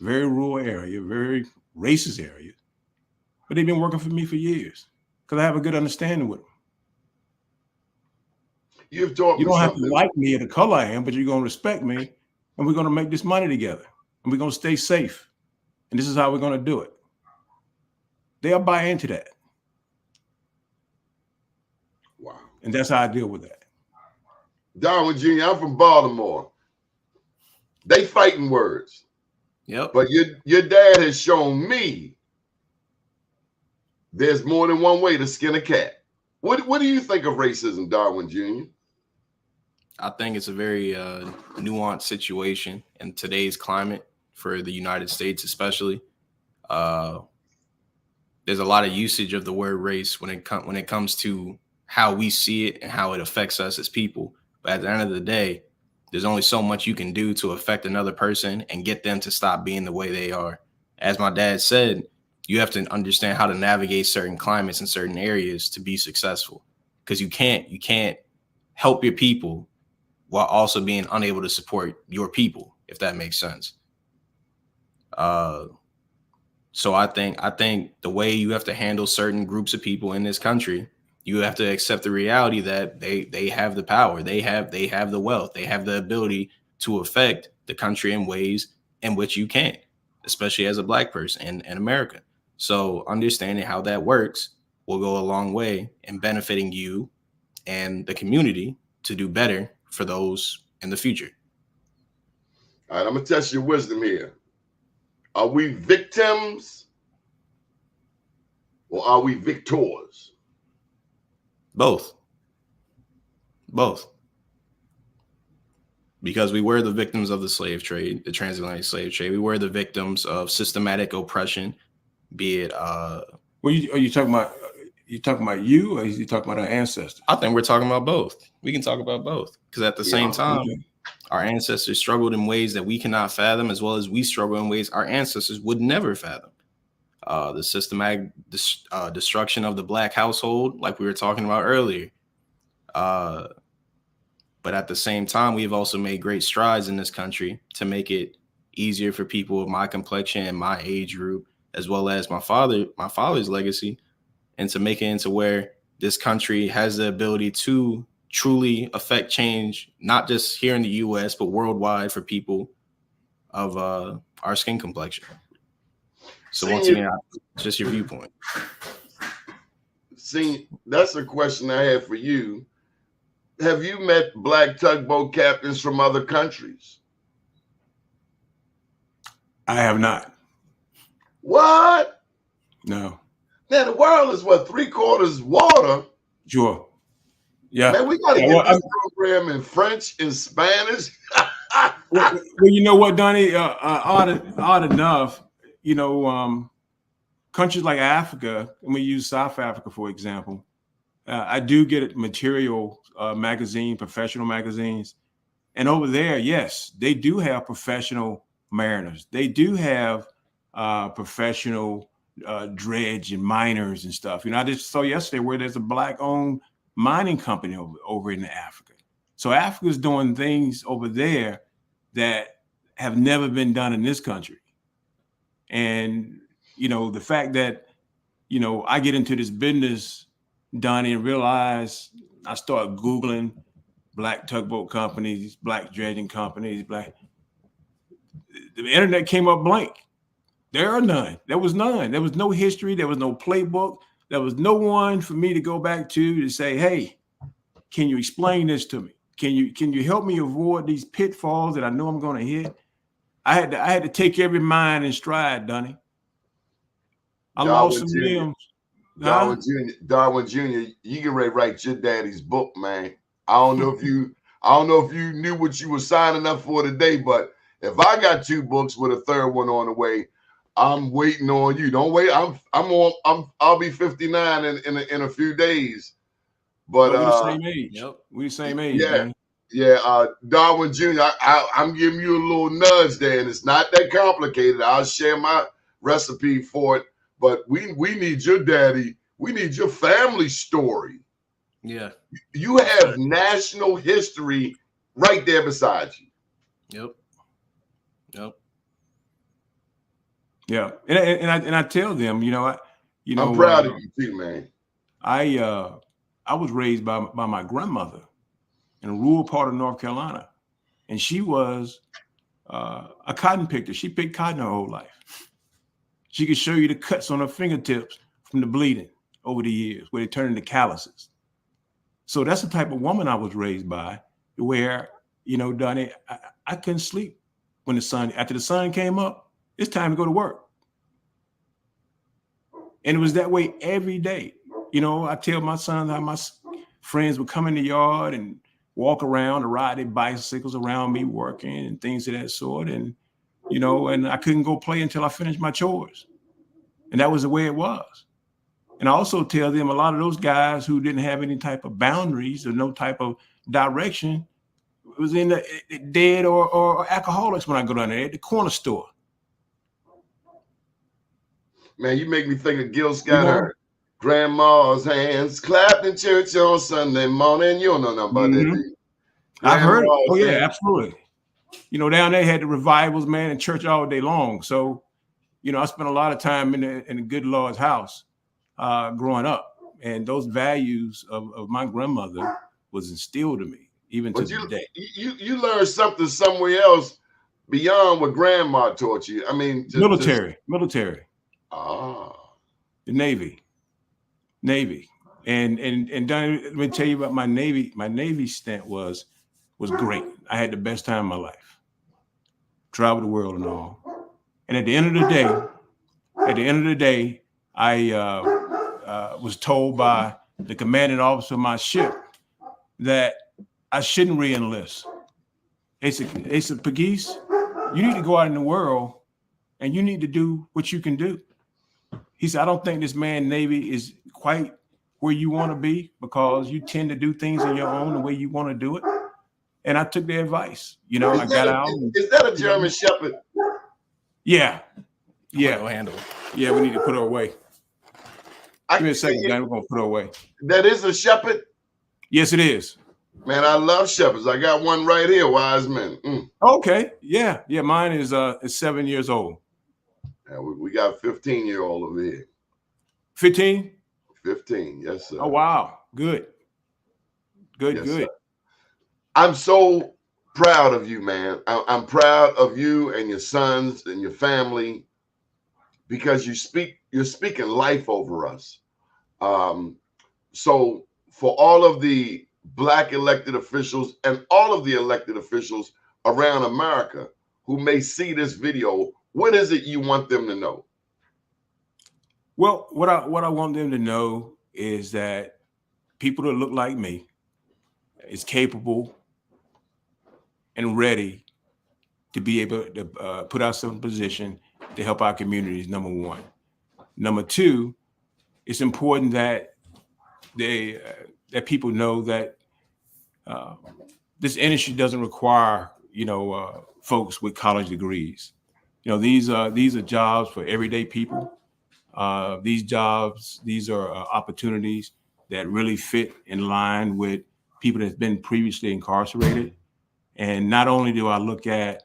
Speaker 6: very rural area, very racist area. But they've been working for me for years because I have a good understanding with them.
Speaker 3: You don't
Speaker 6: have to like me or the color I am, but you're going to respect me, and we're going to make this money together, and we're going to stay safe. And this is how we're going to do it. They'll buy into that.
Speaker 3: Wow.
Speaker 6: And that's how I deal with that.
Speaker 3: Darwin Jr., I'm from Baltimore. They fighting words.
Speaker 7: Yep.
Speaker 3: But your dad has shown me there's more than one way to skin a cat. What do you think of racism, Darwin Jr.?
Speaker 7: I think it's a very nuanced situation in today's climate for the United States, especially. There's a lot of usage of the word race when it comes to how we see it and how it affects us as people. But at the end of the day, there's only so much you can do to affect another person and get them to stop being the way they are. as my dad said, you have to understand how to navigate certain climates and certain areas to be successful. Because you can't help your people while also being unable to support your people, if that makes sense. So I think the way you have to handle certain groups of people in this country, you have to accept the reality that they have the power, they have the wealth, they have the ability to affect the country in ways in which you can't, especially as a Black person in America. So understanding how that works will go a long way in benefiting you and the community to do better for those in the future.
Speaker 3: All right, I'm gonna test your wisdom here. Are we victims or are we victors?
Speaker 7: Both. Because we were the victims of the slave trade, the transatlantic slave trade. We were the victims of systematic oppression, be it.
Speaker 6: Are you talking about? You talking about you, or are you talking about our ancestors?
Speaker 7: I think we're talking about both. We can talk about both because at the same time, our ancestors struggled in ways that we cannot fathom, as well as we struggle in ways our ancestors would never fathom. The systematic destruction of the Black household, like we were talking about earlier. But at the same time, we've also made great strides in this country to make it easier for people of my complexion and my age group, as well as my father's legacy, and to make it into where this country has the ability to truly affect change, not just here in the US, but worldwide for people of our skin complexion. So once again, just your viewpoint.
Speaker 3: See, that's a question I have for you. Have you met Black tugboat captains from other countries?
Speaker 6: I have not.
Speaker 3: What?
Speaker 6: No.
Speaker 3: Man, the world is what, 3/4 water?
Speaker 6: Sure. Yeah.
Speaker 3: Man, we gotta get this program in French and Spanish.
Speaker 6: well, you know what, Donnie? Odd enough, you know, countries like Africa, and we use South Africa for example. I do get material magazine, professional magazines, and over there, yes, they do have professional mariners. They do have professional dredge and miners and stuff. You know, I just saw yesterday where there's a Black-owned mining company over in Africa. So Africa's doing things over there that have never been done in this country. And, you know, the fact that, you know, I get into this business, Donnie, and realize I start Googling Black tugboat companies, Black dredging companies, the internet came up blank. There are none. There was none. There was no history. There was no playbook. There was no one for me to go back to say, hey, can you explain this to me? Can you help me avoid these pitfalls that I know I'm going to hit? I had to take every mind in stride, Donnie. I lost some limbs.
Speaker 3: Darwin Jr., you get ready to write your daddy's book, man. I don't know if you knew what you were signing up for today, but if I got 2 books with a 3rd one on the way, I'm waiting on you. Don't wait. I'll be 59 in a few days. But
Speaker 6: we're the same age. Yep. We're the same age.
Speaker 3: Yeah.
Speaker 6: Man.
Speaker 3: Yeah. Darwin Jr., I'm giving you a little nudge there, and it's not that complicated. I'll share my recipe for it. But we need your daddy. We need your family story.
Speaker 7: Yeah.
Speaker 3: You have national history right there beside you.
Speaker 7: Yep.
Speaker 6: Yeah. And I tell them, I'm
Speaker 3: proud of you too, man.
Speaker 6: I was raised by my grandmother in a rural part of North Carolina, and she was a cotton picker. She picked cotton her whole life. She could show you the cuts on her fingertips from the bleeding over the years, where they turn into calluses. So that's the type of woman I was raised by, where, Donnie, I couldn't sleep after the sun came up. It's time to go to work. And it was that way every day. I tell my son how my friends would come in the yard and walk around or ride their bicycles around me working and things of that sort. And, and I couldn't go play until I finished my chores. And that was the way it was. And I also tell them a lot of those guys who didn't have any type of boundaries or no type of direction was in the dead or alcoholics when I go down there at the corner store.
Speaker 3: Man, you make me think of Gil
Speaker 6: You
Speaker 3: Scott
Speaker 6: know?
Speaker 3: Heron. Grandma's hands clapped in church on Sunday morning. You don't know nothing about that, do you?
Speaker 6: I've heard it. Oh,
Speaker 3: Grandma's
Speaker 6: yeah,
Speaker 3: hands.
Speaker 6: absolutely. You know, down there had the revivals, man, in church all day long. So, you know, I spent a lot of time in the good Lord's house growing up. And those values of my grandmother was instilled in me, even to
Speaker 3: But
Speaker 6: this day.
Speaker 3: you learned something somewhere else beyond what grandma taught you. I mean,
Speaker 6: Military, the Navy. And Donnie, let me tell you about my Navy. My Navy stint was great. I had the best time of my life. Traveled the world and all. And at the end of the day, I was told by the commanding officer of my ship that I shouldn't re-enlist. They said, Peguese, you need to go out in the world and you need to do what you can do. He said, I don't think this man Navy is quite where you want to be because you tend to do things on your own the way you want to do it. And I took their advice. You know, I got out.
Speaker 3: Is that a German Shepherd?
Speaker 6: Yeah.
Speaker 7: Handle.
Speaker 6: Yeah, we need to put her away. Give me a second, Donnie. We're going to put her away.
Speaker 3: That is a Shepherd?
Speaker 6: Yes, it is.
Speaker 3: Man, I love Shepherds. I got one right here, Wise Men.
Speaker 6: Okay. Yeah. Mine is 7 years old.
Speaker 3: Yeah, we got a 15-year-old over here.
Speaker 6: 15?
Speaker 3: 15, yes, sir.
Speaker 6: Oh, wow. Good.
Speaker 3: Yes,
Speaker 6: Good.
Speaker 3: Sir. I'm so proud of you, man. I'm proud of you and your sons and your family because you're speaking life over us. So for all of the Black elected officials and all of the elected officials around America who may see this video, what is it you want them to know?
Speaker 6: Well, what I want them to know is that people that look like me is capable and ready to be able to put ourselves in position to help our communities, number one. Number two, it's important that that people know that this industry doesn't require, folks with college degrees. You know, these are jobs for everyday people. These are opportunities that really fit in line with people that's been previously incarcerated. And not only do I look at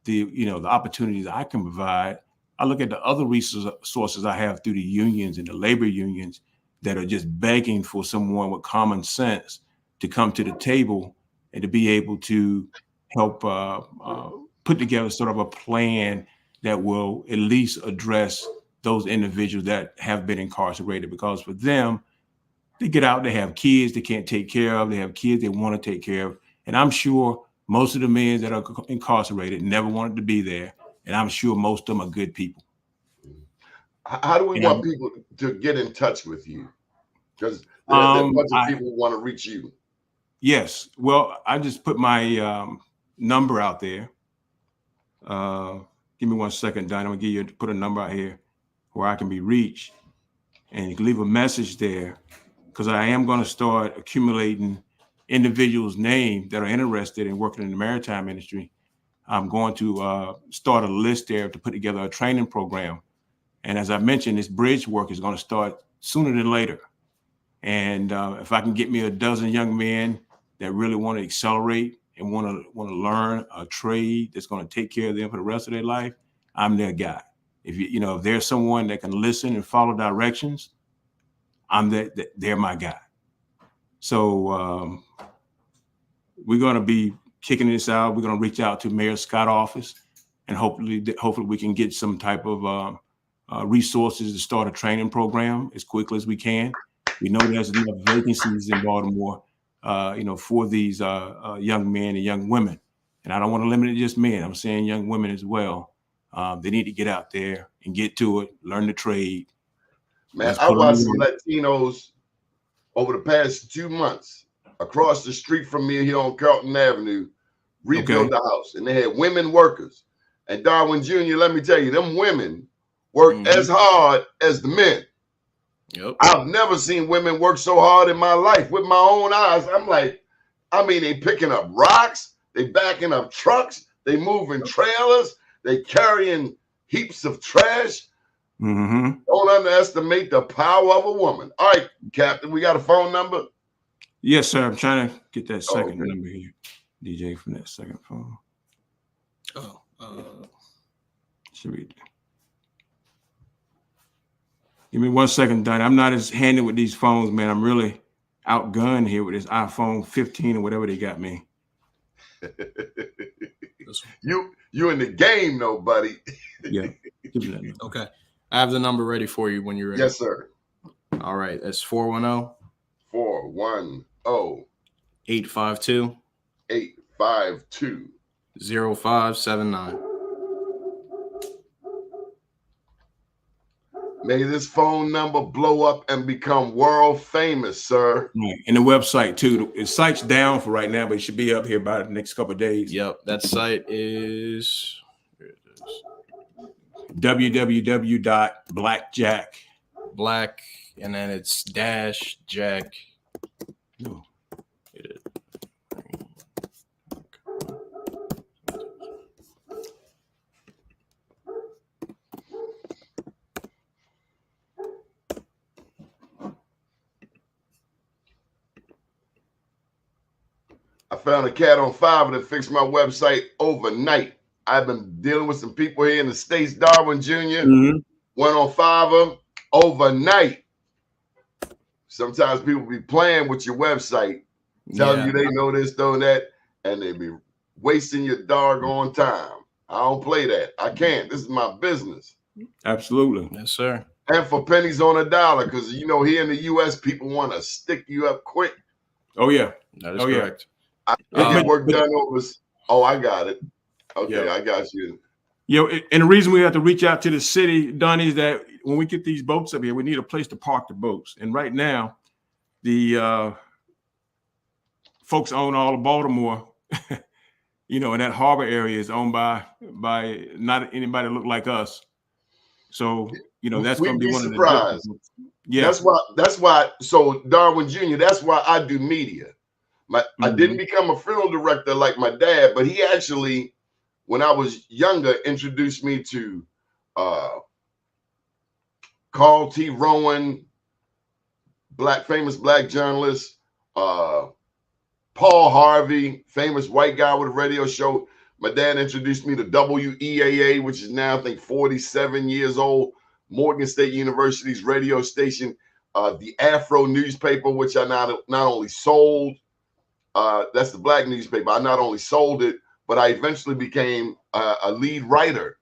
Speaker 6: the opportunities I can provide, I look at the other resources I have through the unions and the labor unions that are just begging for someone with common sense to come to the table and to be able to help put together sort of a plan that will at least address those individuals that have been incarcerated, because for them, they get out, they have kids they can't take care of, they have kids they want to take care of. And I'm sure most of the men that are incarcerated never wanted to be there. And I'm sure most of them are good people.
Speaker 3: How do we want people to get in touch with you? Because there's a bunch of people who want to reach you.
Speaker 6: Yes. Well, I just put my number out there. Give me 1 second, Don. I'm going to put a number out here where I can be reached. And you can leave a message there, because I am going to start accumulating individuals' names that are interested in working in the maritime industry. I'm going to start a list there to put together a training program. And as I mentioned, this bridge work is going to start sooner than later. And if I can get me a dozen young men that really want to accelerate and want to learn a trade that's going to take care of them for the rest of their life, I'm their guy. If there's someone that can listen and follow directions, they're my guy. So we're going to be kicking this out. We're going to reach out to Mayor Scott's office, and hopefully we can get some type of resources to start a training program as quickly as we can. We know there's enough vacancies in Baltimore, for these young men and young women. And I don't want to limit it to just men. I'm saying young women as well. They need to get out there and get to it, learn the trade.
Speaker 3: Man, I watched some Latinos over the past 2 months across the street from me here on Carlton Avenue rebuild the house. And they had women workers. And Darwin Jr., let me tell you, them women work as hard as the men.
Speaker 7: Yep.
Speaker 3: I've never seen women work so hard in my life with my own eyes. I'm like, they picking up rocks, they backing up trucks, they moving trailers, they carrying heaps of trash.
Speaker 6: Mm-hmm.
Speaker 3: Don't underestimate the power of a woman. All right, Captain, we got a phone number?
Speaker 6: Yes, sir. I'm trying to get that second
Speaker 3: Okay.
Speaker 6: number here. DJ from that second phone.
Speaker 7: Oh,
Speaker 6: Should we? Give me 1 second, Donnie. I'm not as handy with these phones, man. I'm really outgunned here with this iPhone 15 or whatever they got me.
Speaker 3: You in the game, though, buddy.
Speaker 6: Yeah. Give me that number.
Speaker 7: okay. I have the number ready for you when you're ready.
Speaker 3: Yes, sir.
Speaker 7: All right. That's 410
Speaker 3: 410
Speaker 7: 852
Speaker 3: 852
Speaker 7: 0579.
Speaker 3: May this phone number blow up and become world famous, sir.
Speaker 6: Right. And the website too. The site's down for right now, but it should be up here by the next couple of days.
Speaker 7: Yep. That site is
Speaker 6: www.blackjack.
Speaker 7: black, and then it's dash jack.
Speaker 6: No.
Speaker 3: I found a cat on Fiverr that fixed my website overnight. I've been dealing with some people here in the States. Darwin Jr. Went on Fiverr overnight. Sometimes people be playing with your website, telling you they know this, know that, and they be wasting your doggone time. I don't play that. I can't. This is my business.
Speaker 6: Absolutely.
Speaker 7: Yes, sir.
Speaker 3: And for pennies on a dollar, because you know here in the U.S. people want to stick you up quick.
Speaker 6: Oh yeah.
Speaker 7: That is correct.
Speaker 3: I get work done over. Oh, I got it. Okay, I got you.
Speaker 6: You know, and the reason we have to reach out to the city, Donnie, is that when we get these boats up here, we need a place to park the boats. And right now, the folks own all of Baltimore, you know, and that harbor area is owned by not anybody that look like us. So, you know, that's going to be one
Speaker 3: surprised.
Speaker 6: of the yeah.
Speaker 3: That's why. So Darwin Jr., that's why I do media. I didn't become a funeral director like my dad, but he actually, when I was younger, introduced me to Carl T. Rowan, famous black journalist, Paul Harvey, famous white guy with a radio show. My dad introduced me to WEAA, which is now, I think, 47 years old, Morgan State University's radio station, the Afro newspaper, which I not only sold, that's the black newspaper. I not only sold it, but I eventually became a lead writer.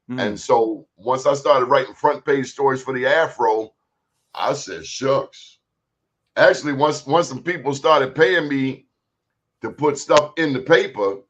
Speaker 3: And so once I started writing front page stories for the Afro, I said, shucks. Actually, once some people started paying me to put stuff in the paper,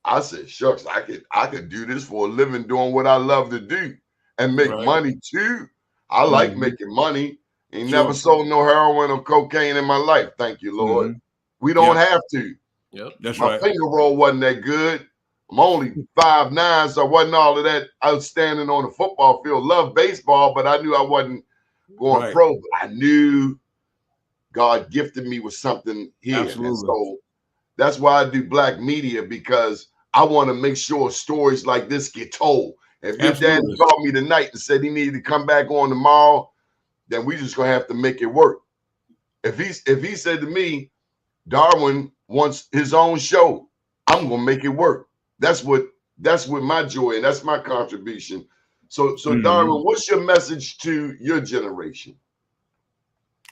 Speaker 3: I said, shucks, I could do this for a living doing what I love to do and make money too. I like making money. Ain't never sold no heroin or cocaine in my life. Thank you, Lord. We don't have to.
Speaker 7: Yep,
Speaker 6: that's
Speaker 3: my
Speaker 6: right.
Speaker 3: finger roll wasn't that good. I'm only 5'9", so I wasn't all of that outstanding on the football field. Love baseball, but I knew I wasn't going pro. But I knew God gifted me with something here.
Speaker 6: Absolutely.
Speaker 3: And so that's why I do black media, because I want to make sure stories like this get told. If your dad called me tonight and said he needed to come back on tomorrow, then we just gonna have to make it work. If he said to me, Darwin wants his own show, I'm gonna make it work. That's what my joy and that's my contribution. So Darwin, what's your message to your generation?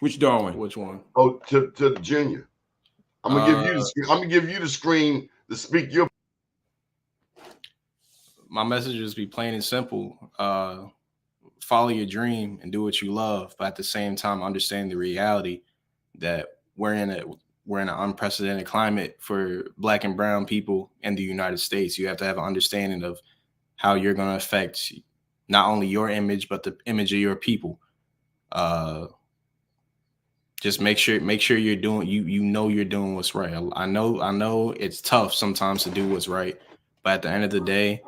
Speaker 6: Which Darwin?
Speaker 7: Which one?
Speaker 3: Oh, to Junior. I'm gonna give you the screen to speak your.
Speaker 7: My message is be plain and simple. Follow your dream and do what you love, but at the same time, understand the reality that we're in an unprecedented climate for Black and brown people in the United States. You have to have an understanding of how you're going to affect not only your image, but the image of your people. Just make sure you're doing, you're doing what's right. I know it's tough sometimes to do what's right, but at the end of the day,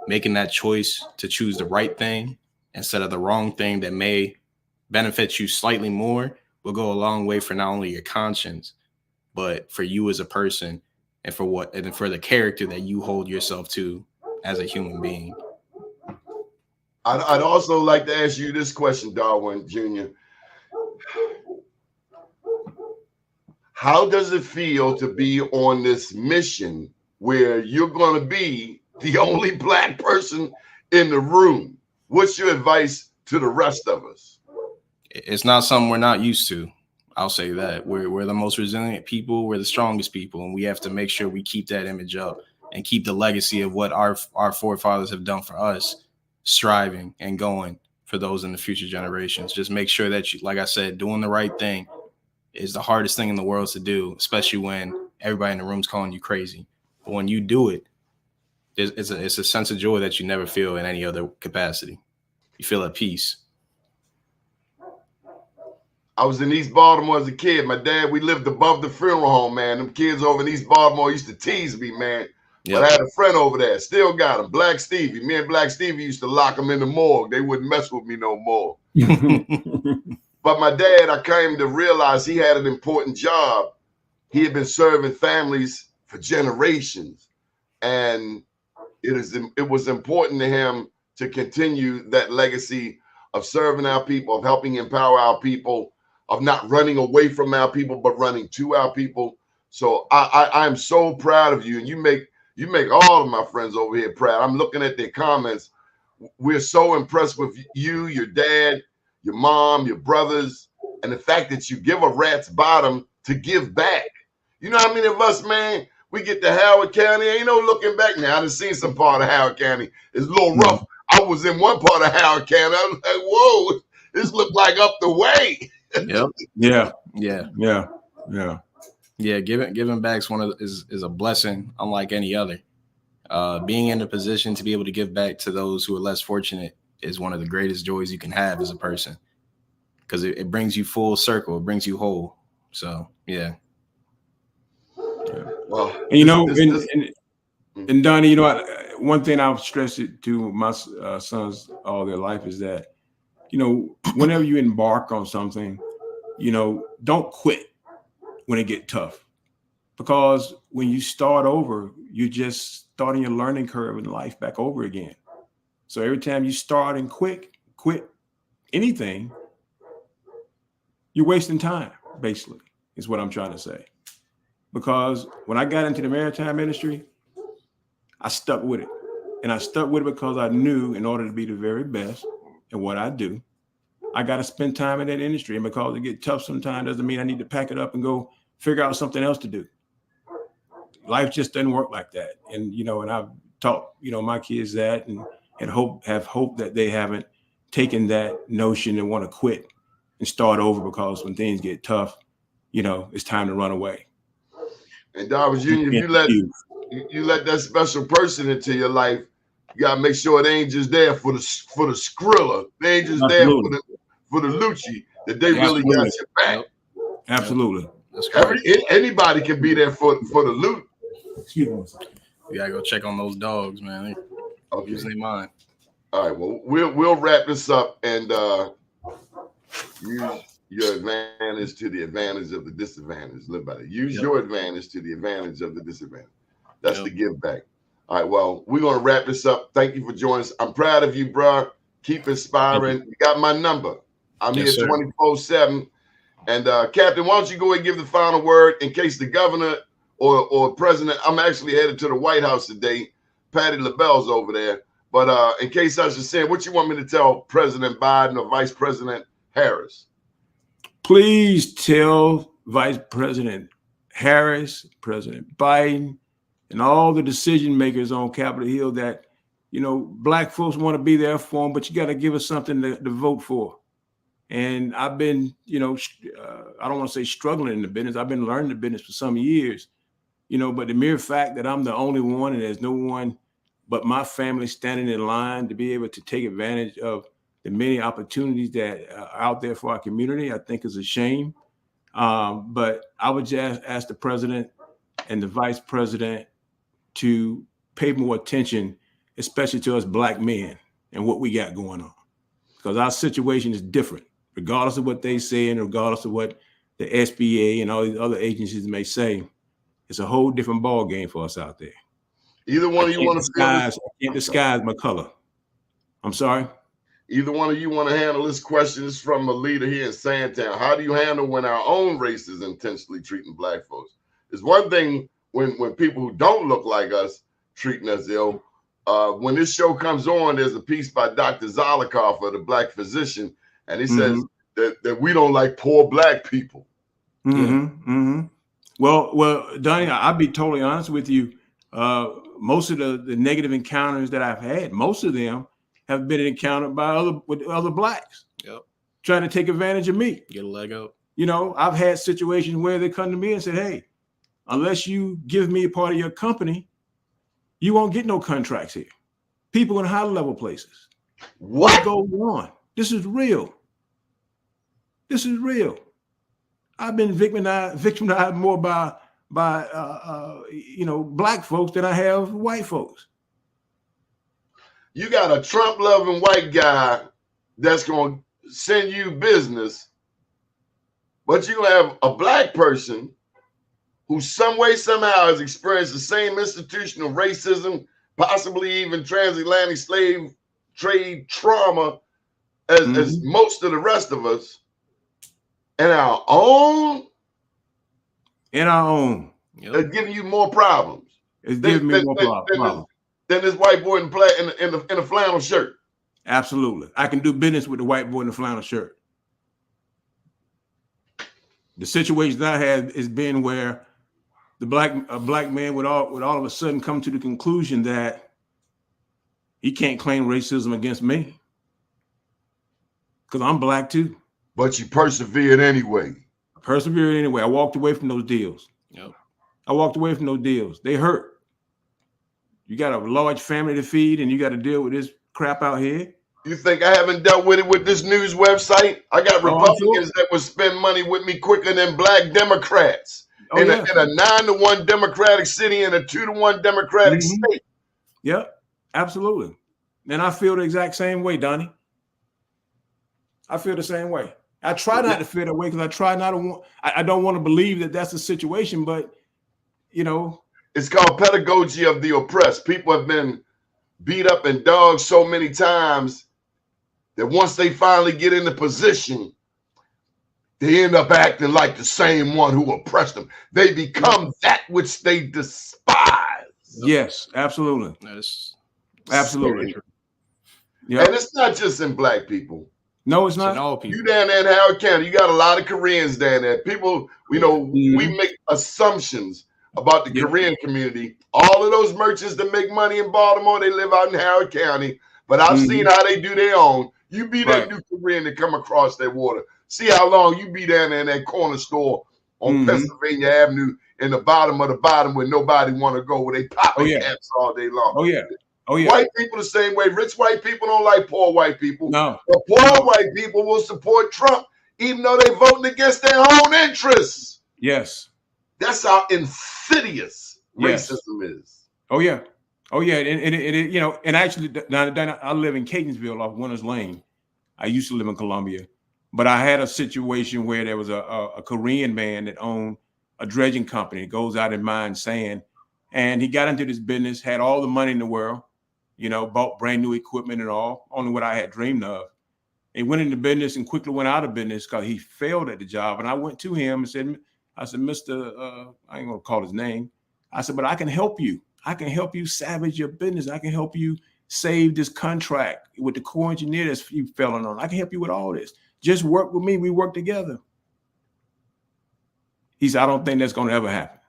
Speaker 7: making that choice to choose the right thing instead of the wrong thing that may benefit you slightly more will go a long way for not only your conscience, but for you as a person and for the character that you hold yourself to as a human being.
Speaker 3: I'd also like to ask you this question, Darwin Jr. How does it feel to be on this mission where you're going to be the only Black person in the room? What's your advice to the rest of us?
Speaker 7: It's not something we're not used to. I'll say that. We're the most resilient people. We're the strongest people. And we have to make sure we keep that image up and keep the legacy of what our forefathers have done for us, striving and going for those in the future generations. Just make sure that you, like I said, doing the right thing is the hardest thing in the world to do, especially when everybody in the room's calling you crazy. But when you do it, it's a sense of joy that you never feel in any other capacity. You feel at peace.
Speaker 3: I was in East Baltimore as a kid. My dad, we lived above the funeral home, man. Them kids over in East Baltimore used to tease me, man. Yep. But I had a friend over there, still got him, Black Stevie. Me and Black Stevie used to lock him in the morgue. They wouldn't mess with me no more. But my dad, I came to realize he had an important job. He had been serving families for generations. And it was important to him to continue that legacy of serving our people, of helping empower our people, of not running away from our people, but running to our people. So I'm so proud of you. And you make all of my friends over here proud. I'm looking at their comments. We're so impressed with you, your dad, your mom, your brothers, and the fact that you give a rat's bottom to give back. You know how many of us, man, we get to Howard County, ain't no looking back now. I done seen some part of Howard County. It's a little rough. I was in one part of Howard County. I was like, whoa, this looked like up the way.
Speaker 7: Yep. Yeah. Giving back is a blessing unlike any other. Being in a position to be able to give back to those who are less fortunate is one of the greatest joys you can have as a person, because it brings you full circle. It brings you whole. So yeah.
Speaker 3: Well,
Speaker 6: and Donnie, you know, one thing I've stressed it to my sons all their life is that, you know, whenever you embark on something, you know, don't quit when it get tough, because when you start over, you're just starting your learning curve in life back over again. So every time you start and quit anything, you're wasting time, basically, is what I'm trying to say. Because when I got into the maritime industry, I stuck with it. And I stuck with it because I knew in order to be the very best in what I do, I got to spend time in that industry. And because it get tough sometimes doesn't mean I need to pack it up and go figure out something else to do. Life just doesn't work like that. And, you know, and I've taught, you know, my kids that and have hope that they haven't taken that notion and want to quit and start over, because when things get tough, you know, it's time to run away.
Speaker 3: And Darwin Jr., if you let that special person into your life, you gotta make sure they ain't just there for the Skrilla. They ain't just
Speaker 6: Absolutely.
Speaker 3: there for the Lucci, that they really got your back.
Speaker 6: Absolutely.
Speaker 3: Anybody can be there for the loot.
Speaker 7: You gotta go check on those dogs, man.
Speaker 3: Okay.
Speaker 7: Usually mine.
Speaker 3: All right, well, we'll wrap this up and use your advantage to the advantage of the disadvantage. Live by that. Use your advantage to the advantage of the disadvantage. That's the give back. All right, well, we're going to wrap this up. Thank you for joining us. I'm proud of you, bro. Keep inspiring. You got my number. I'm here 24/7. And Captain, why don't you go ahead and give the final word in case the governor or president, I'm actually headed to the White House today. Patty LaBelle's over there. But in case I should say, what you want me to tell President Biden or Vice President Harris?
Speaker 6: Please tell Vice President Harris, President Biden, and all the decision makers on Capitol Hill that, you know, Black folks want to be there for them, but you got to give us something to vote for. And I've been, you know, I don't want to say struggling in the business. I've been learning the business for some years, you know, but the mere fact that I'm the only one and there's no one but my family standing in line to be able to take advantage of the many opportunities that are out there for our community, I think is a shame. But I would just ask the president and the vice president to pay more attention, especially to us Black men and what we got going on, because our situation is different, regardless of what they say and regardless of what the SBA and all these other agencies may say. It's a whole different ball game for us out there.
Speaker 3: Either one of you want to
Speaker 6: I can't disguise my color. I'm sorry.
Speaker 3: Either one of you want to handle this question? Is from a leader here in Sandtown. How do you handle when our own race is intentionally treating black folks? It's one thing when people who don't look like us treating us ill. When this show comes on, there's a piece by Dr. Zolikoff, the black physician, and he says that we don't like poor black people.
Speaker 6: Well, Donnie, I'll be totally honest with you. Most of the negative encounters that I've had, most of them have been encountered by other blacks.
Speaker 7: Yep.
Speaker 6: Trying to take advantage of me.
Speaker 7: Get a leg up.
Speaker 6: You know, I've had situations where they come to me and said, hey, unless you give me a part of your company, you won't get no contracts here. People in high level places.
Speaker 3: What
Speaker 6: goes on? This is real. This is real. I've been victimized more by black folks than I have white folks.
Speaker 3: You got a Trump-loving white guy that's going to send you business, but you have a black person who some way, somehow has experienced the same institutional racism, possibly even transatlantic slave trade trauma as most of the rest of us, and our own. It's giving you more problems.
Speaker 6: It's giving me more problems.
Speaker 3: Than this white boy in a flannel shirt.
Speaker 6: Absolutely. I can do business with the white boy in the flannel shirt. The situation I had is been where a black man would all of a sudden come to the conclusion that he can't claim racism against me because I'm black too.
Speaker 3: But you persevered anyway.
Speaker 6: I walked away from those deals.
Speaker 7: Yep.
Speaker 6: I walked away from those deals. They hurt. You got a large family to feed and you got to deal with this crap out here.
Speaker 3: You think I haven't dealt with it with this news website? I got Republicans that will spend money with me quicker than black Democrats in a 9-to-1 Democratic city and a 2-to-1 Democratic state.
Speaker 6: Yep, absolutely. And I feel the exact same way, Donnie. I feel the same way. I try not to feel that way because I don't want to believe that that's the situation, but
Speaker 3: it's called pedagogy of the oppressed. People have been beat up and dogged so many times that once they finally get in the position, they end up acting like the same one who oppressed them. They become that which they despise.
Speaker 6: Yes, absolutely.
Speaker 7: That's
Speaker 6: absolutely.
Speaker 3: Yep. And it's not just in black people.
Speaker 6: No, it's not.
Speaker 7: In all people.
Speaker 3: You down there in Howard County, you got a lot of Koreans down there. People, we make assumptions about the Korean community. All of those merchants that make money in Baltimore, they live out in Howard County. But I've seen how they do their own. You be that new Korean that come across that water. See how long you be down there in that corner store on Pennsylvania Avenue in the bottom of the bottom where nobody want to go, where they popping caps all day long.
Speaker 6: Oh yeah.
Speaker 3: White people the same way. Rich white people don't like poor white people.
Speaker 6: No.
Speaker 3: But poor white people will support Trump even though they voting against their own interests.
Speaker 6: Yes.
Speaker 3: That's how insidious racism is.
Speaker 6: Oh yeah. And actually, I live in Catonsville off Winners Lane. I used to live in Columbia, but I had a situation where there was a Korean man that owned a dredging company, goes out and mines sand, and he got into this business, had all the money in the world, bought brand new equipment and all, only what I had dreamed of. He went into business and quickly went out of business because he failed at the job. And I went to him and said, Mr. I ain't gonna call his name. I said, but I can help you. I can help you salvage your business. I can help you save this contract with the Corps engineer that's you failing on. I can help you with all this. Just work with me. We work together. He said, I don't think that's going to ever happen.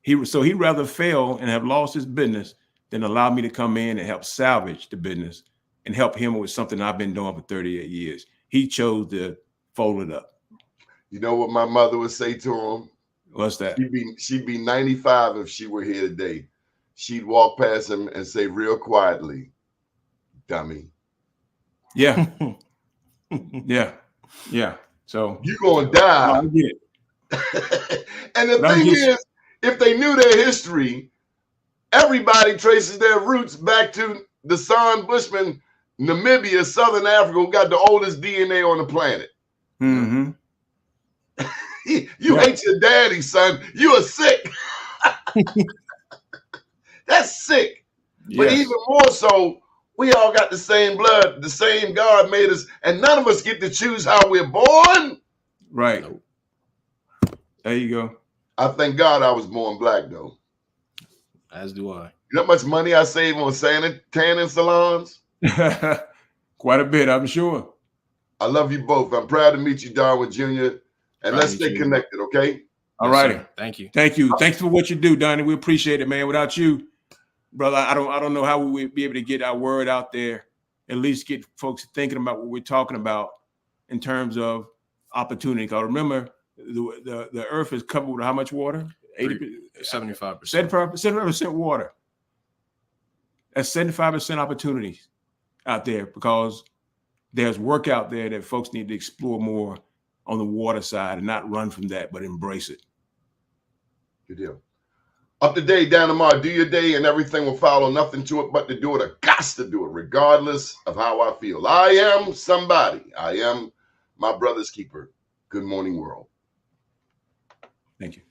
Speaker 6: He'd rather fail and have lost his business than allow me to come in and help salvage the business and help him with something I've been doing for 38 years. He chose to fold it up.
Speaker 3: You know what my mother would say to him?
Speaker 6: What's that?
Speaker 3: She'd be 95 if she were here today. She'd walk past him and say real quietly, dummy.
Speaker 6: Yeah. Yeah. So
Speaker 3: you're going to die.
Speaker 6: I get it.
Speaker 3: And the thing is, if they knew their history, everybody traces their roots back to the San Bushman, Namibia, Southern Africa, who got the oldest DNA on the planet.
Speaker 6: Mm-hmm.
Speaker 3: You hate your daddy, son. You are sick. That's sick. Yes. But even more so, We all got the same blood. The same God made us, and none of us get to choose how we're born.
Speaker 6: Right. There you go.
Speaker 3: I thank God I was born black, though.
Speaker 7: As do I.
Speaker 3: You know how much money I save on tanning salons?
Speaker 6: Quite a bit, I'm sure.
Speaker 3: I love you both. I'm proud to meet you, Darwin Jr. And let's stay connected, okay?
Speaker 6: All righty.
Speaker 7: Yes, thank you.
Speaker 6: Thank you. Thanks for what you do, Donnie. We appreciate it, man. Without you, brother, I don't know how we would be able to get our word out there, at least get folks thinking about what we're talking about in terms of opportunity. Because remember, the earth is covered with how much water?
Speaker 7: 75%.
Speaker 6: 75% water. That's 75% opportunities out there, because there's work out there that folks need to explore more on the water side and not run from that, but embrace it.
Speaker 3: Good deal. Up to date, down tomorrow. Do your day and everything will follow. Nothing to it but to do it. I got to do it, regardless of how I feel. I am somebody. I am my brother's keeper. Good morning, world.
Speaker 6: Thank you.